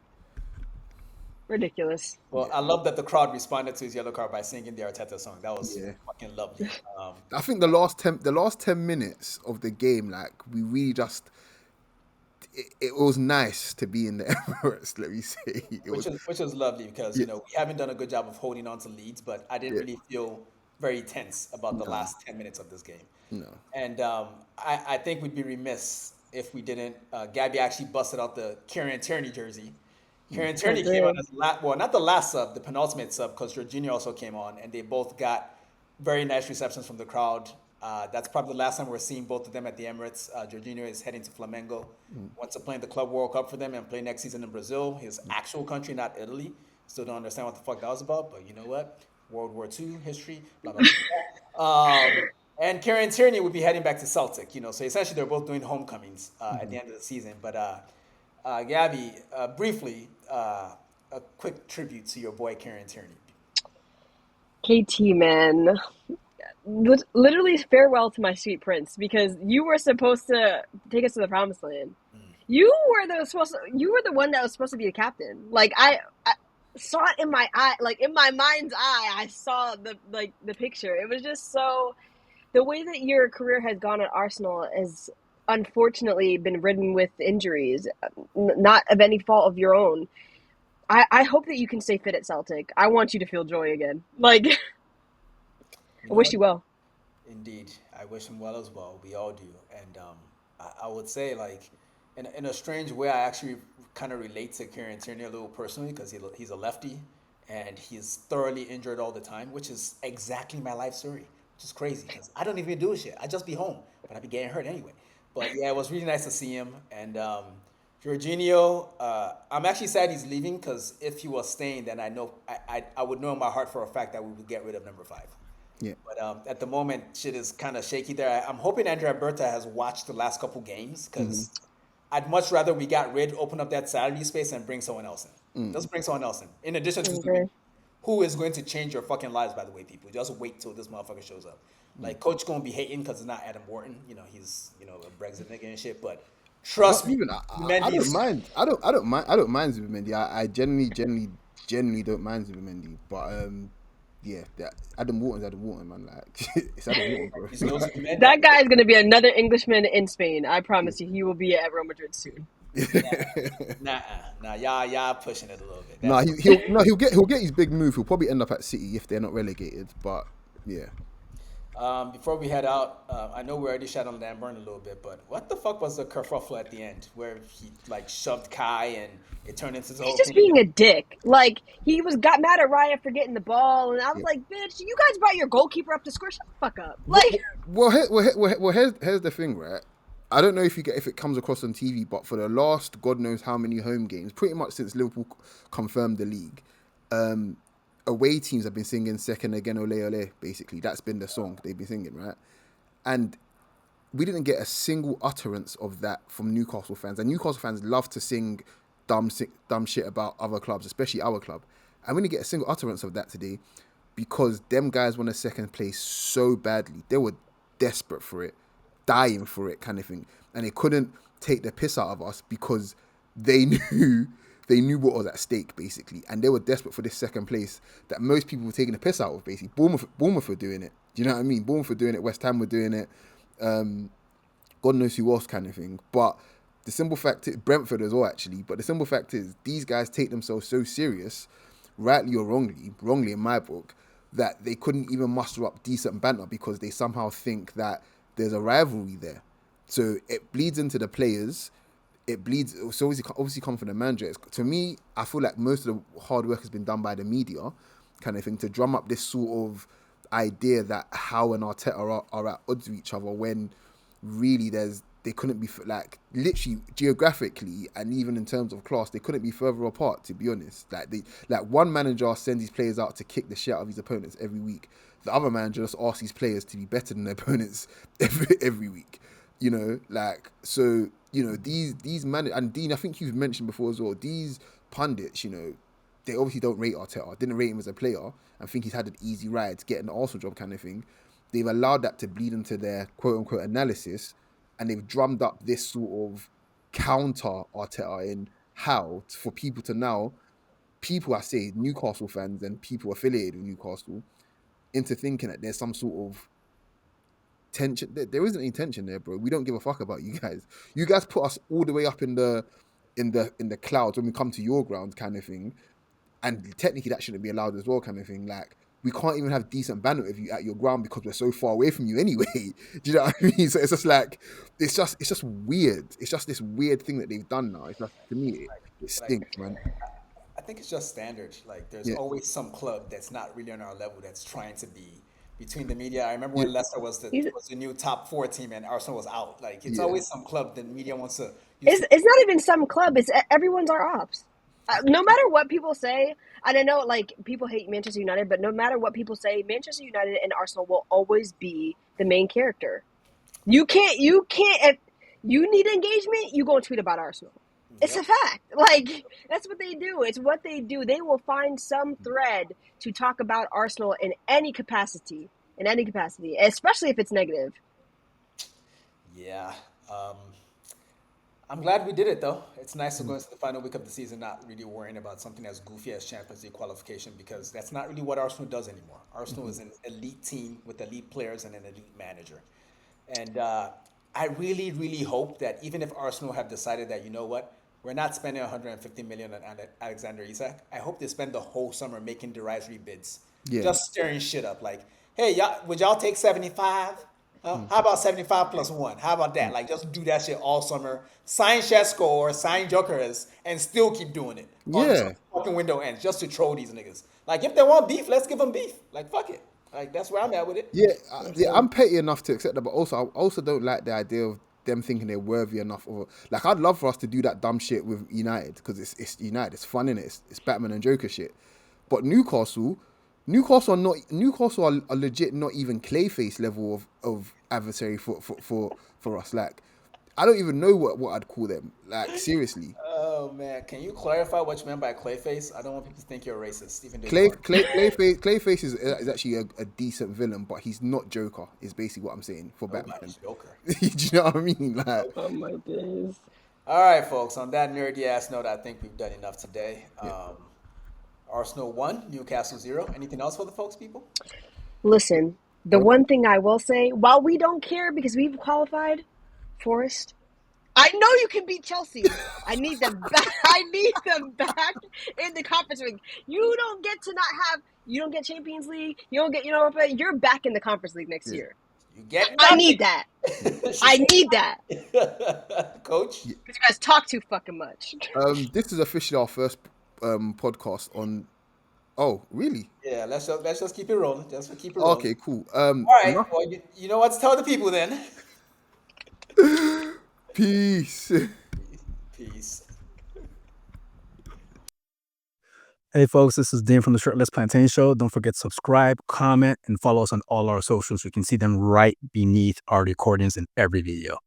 ridiculous. Well, I love that the crowd responded to his yellow card by singing the Arteta song. That was fucking lovely. I think the last 10 minutes of the game, like we really just. It was nice to be in the Emirates. Let me say, which was lovely because we haven't done a good job of holding on to leads, but I didn't really feel very tense about the last 10 minutes of this game. No. And I think we'd be remiss if we didn't. Gabby actually busted out the Kieran Tierney jersey. Kieran Tierney came on as not the last sub, the penultimate sub, because Jorginho also came on, and they both got very nice receptions from the crowd. That's probably the last time we're seeing both of them at the Emirates. Jorginho is heading to Flamengo, wants to play in the Club World Cup for them and play next season in Brazil, his actual country, not Italy. Still don't understand what the fuck that was about, but you know what? World War II history, blah, blah, blah. And Kieran Tierney would be heading back to Celtic, so essentially they're both doing homecomings at the end of the season. But Gabby, briefly, a quick tribute to your boy Kieran Tierney. KT, man. Literally farewell to my sweet prince, because you were supposed to take us to the promised land. You were the one that was supposed to be the captain. Like I saw it in my eye, like in my mind's eye, I saw the picture. It was just so, the way that your career has gone at Arsenal has unfortunately been ridden with injuries, not of any fault of your own. I hope that you can stay fit at Celtic. I want you to feel joy again. Like I wish you well. Indeed, I wish him well as well. We all do, and I would say, like, in a strange way, I actually kind of relate to Kieran Tierney a little personally because he's a lefty, and he's thoroughly injured all the time, which is exactly my life story, which is crazy because I don't even do shit. I just be home, but I be getting hurt anyway. But yeah, it was really nice to see him, and Jorginho, I'm actually sad he's leaving because if he was staying, then I know I would know in my heart for a fact that we would get rid of number 5. Yeah. But at the moment, shit is kind of shaky there. I'm hoping Andrea Berta has watched the last couple games because I'd much rather we open up that salary space and bring someone else in. Just bring someone else in addition to Okay. who is going to change your fucking lives, by the way, people. Just wait till this motherfucker shows up. Like, coach gonna be hating because it's not Adam Wharton. He's, a Brexit nigga and shit, but trust Not me, even. I don't mind. I don't mind Zubimendi. I genuinely don't mind Zubimendi. But yeah, Adam Wharton's Adam Wharton, man. Like it's Adam Wharton, bro. He's no Zubimendi. That guy is going to be another Englishman in Spain. I promise you, he will be at Real Madrid soon. Nah, y'all pushing it a little bit. Nah, he'll get his big move. He'll probably end up at City if they're not relegated. But yeah. Before we head out, I know we already shot on Lamburn a little bit, but what the fuck was the kerfuffle at the end where he like shoved Kai and it turned into his whole He's just thing? being a dick. Like, he got mad at Raya for getting the ball, and I was like, bitch, you guys brought your goalkeeper up to score. Shut the fuck up. Like, Here's the thing, right? I don't know if it comes across on TV, but for the last God knows how many home games, pretty much since Liverpool confirmed the league, away teams have been singing "Second Again Ole Ole." Basically, that's been the song they've been singing, right? And we didn't get a single utterance of that from Newcastle fans. And Newcastle fans love to sing dumb shit about other clubs, especially our club. And we didn't get a single utterance of that today because them guys won a second place so badly. They were desperate for it, dying for it, kind of thing. And they couldn't take the piss out of us because they knew what was at stake, basically. And they were desperate for this second place that most people were taking the piss out of, basically. Bournemouth were doing it. Do you know what I mean? Bournemouth were doing it. West Ham were doing it. God knows who else, kind of thing. But the simple fact is, Brentford as well, actually. But the simple fact is, these guys take themselves so serious, rightly or wrongly in my book, that they couldn't even muster up decent banter because they somehow think that there's a rivalry there. So it bleeds into the players. It's obviously come from the manager. To me, I feel like most of the hard work has been done by the media, kind of thing, to drum up this sort of idea that Howe and Arteta are at odds with each other when really they couldn't be, like, literally geographically and even in terms of class, they couldn't be further apart, to be honest. Like one manager sends his players out to kick the shit out of his opponents every week. The other manager just asks his players to be better than their opponents every week. So these man and Dean, I think you've mentioned before as well, these pundits, they obviously don't rate Arteta, didn't rate him as a player, and think he's had an easy ride getting the Arsenal job, kind of thing. They've allowed that to bleed into their quote unquote analysis, and they've drummed up this sort of counter Arteta in how for people to now, I say Newcastle fans and people affiliated with Newcastle, into thinking that there's some sort of tension. There isn't any tension there, bro. We don't give a fuck about you guys. You guys put us all the way up in the clouds when we come to your ground, kind of thing. And technically that shouldn't be allowed as well, kind of thing. Like, we can't even have decent banter with you at your ground because we're so far away from you anyway. Do you know what I mean? So it's just like, it's just weird. It's just this weird thing that they've done now. It's just, to me, it stinks, man. I think it's just standard. Like, there's always some club that's not really on our level that's trying to be between the media. I remember when Leicester was the new top 4 team and Arsenal was out. Like, it's always some club that media wants to. It's not even some club. It's everyone's our ops. No matter what people say, and I know like people hate Manchester United, but no matter what people say, Manchester United and Arsenal will always be the main character. You can't. If you need engagement, you go and tweet about Arsenal. It's a fact. Like, that's what they do. It's what they do. They will find some thread to talk about Arsenal in any capacity, especially if it's negative. Yeah. I'm glad we did it, though. It's nice to go into the final week of the season not really worrying about something as goofy as Champions League qualification, because that's not really what Arsenal does anymore. Arsenal is an elite team with elite players and an elite manager. And I really, really hope that even if Arsenal have decided that, you know what, we're not spending 150 million on Alexander Isak, I hope they spend the whole summer making derisory bids. Yeah. Just stirring shit up. Like, hey, would y'all take 75? How about 75 plus 1? How about that? Like, just do that shit all summer. Sign Shesko or sign Jokers and still keep doing it. Yeah. Fucking window ends just to troll these niggas. Like, if they want beef, let's give them beef. Like, fuck it. Like, that's where I'm at with it. Yeah, I'm petty enough to accept that, but also I also don't like the idea of them thinking they're worthy enough of. Like, I'd love for us to do that dumb shit with United because it's United. It's fun, innit? It's Batman and Joker shit. But Newcastle are legit not even Clayface level of adversary for us. Like, I don't even know what I'd call them. Like seriously, Oh man, can you clarify what you meant by Clayface? I don't want people to think you're racist, even though you are. Clayface is actually a decent villain, but he's not Joker. Is basically what I'm saying for Batman. Nobody's Joker. Do you know what I mean? Like, Oh my days. All right, folks. On that nerdy ass note, I think we've done enough today. Yeah. Arsenal 1, Newcastle 0. Anything else for the folks, people? Listen, the one thing I will say, while we don't care because we've qualified, Forest, I know you can beat Chelsea. I need them back. I need them back in the Conference League. You don't get to not have. You don't get Champions League. You don't get Europa. You're back in the Conference League next year. You get I need that. I need that. Coach? Because you guys talk too fucking much. This is officially our first podcast on. Oh, really? Yeah, let's just keep it rolling. Just keep it rolling. Okay, cool. All right. Well, you know what to tell the people then. Peace. Peace. Hey folks, this is Deen from the Shirtless Plantain Show. Don't forget to subscribe, comment, and follow us on all our socials. You can see them right beneath our recordings in every video.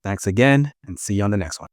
Thanks again, and see you on the next one.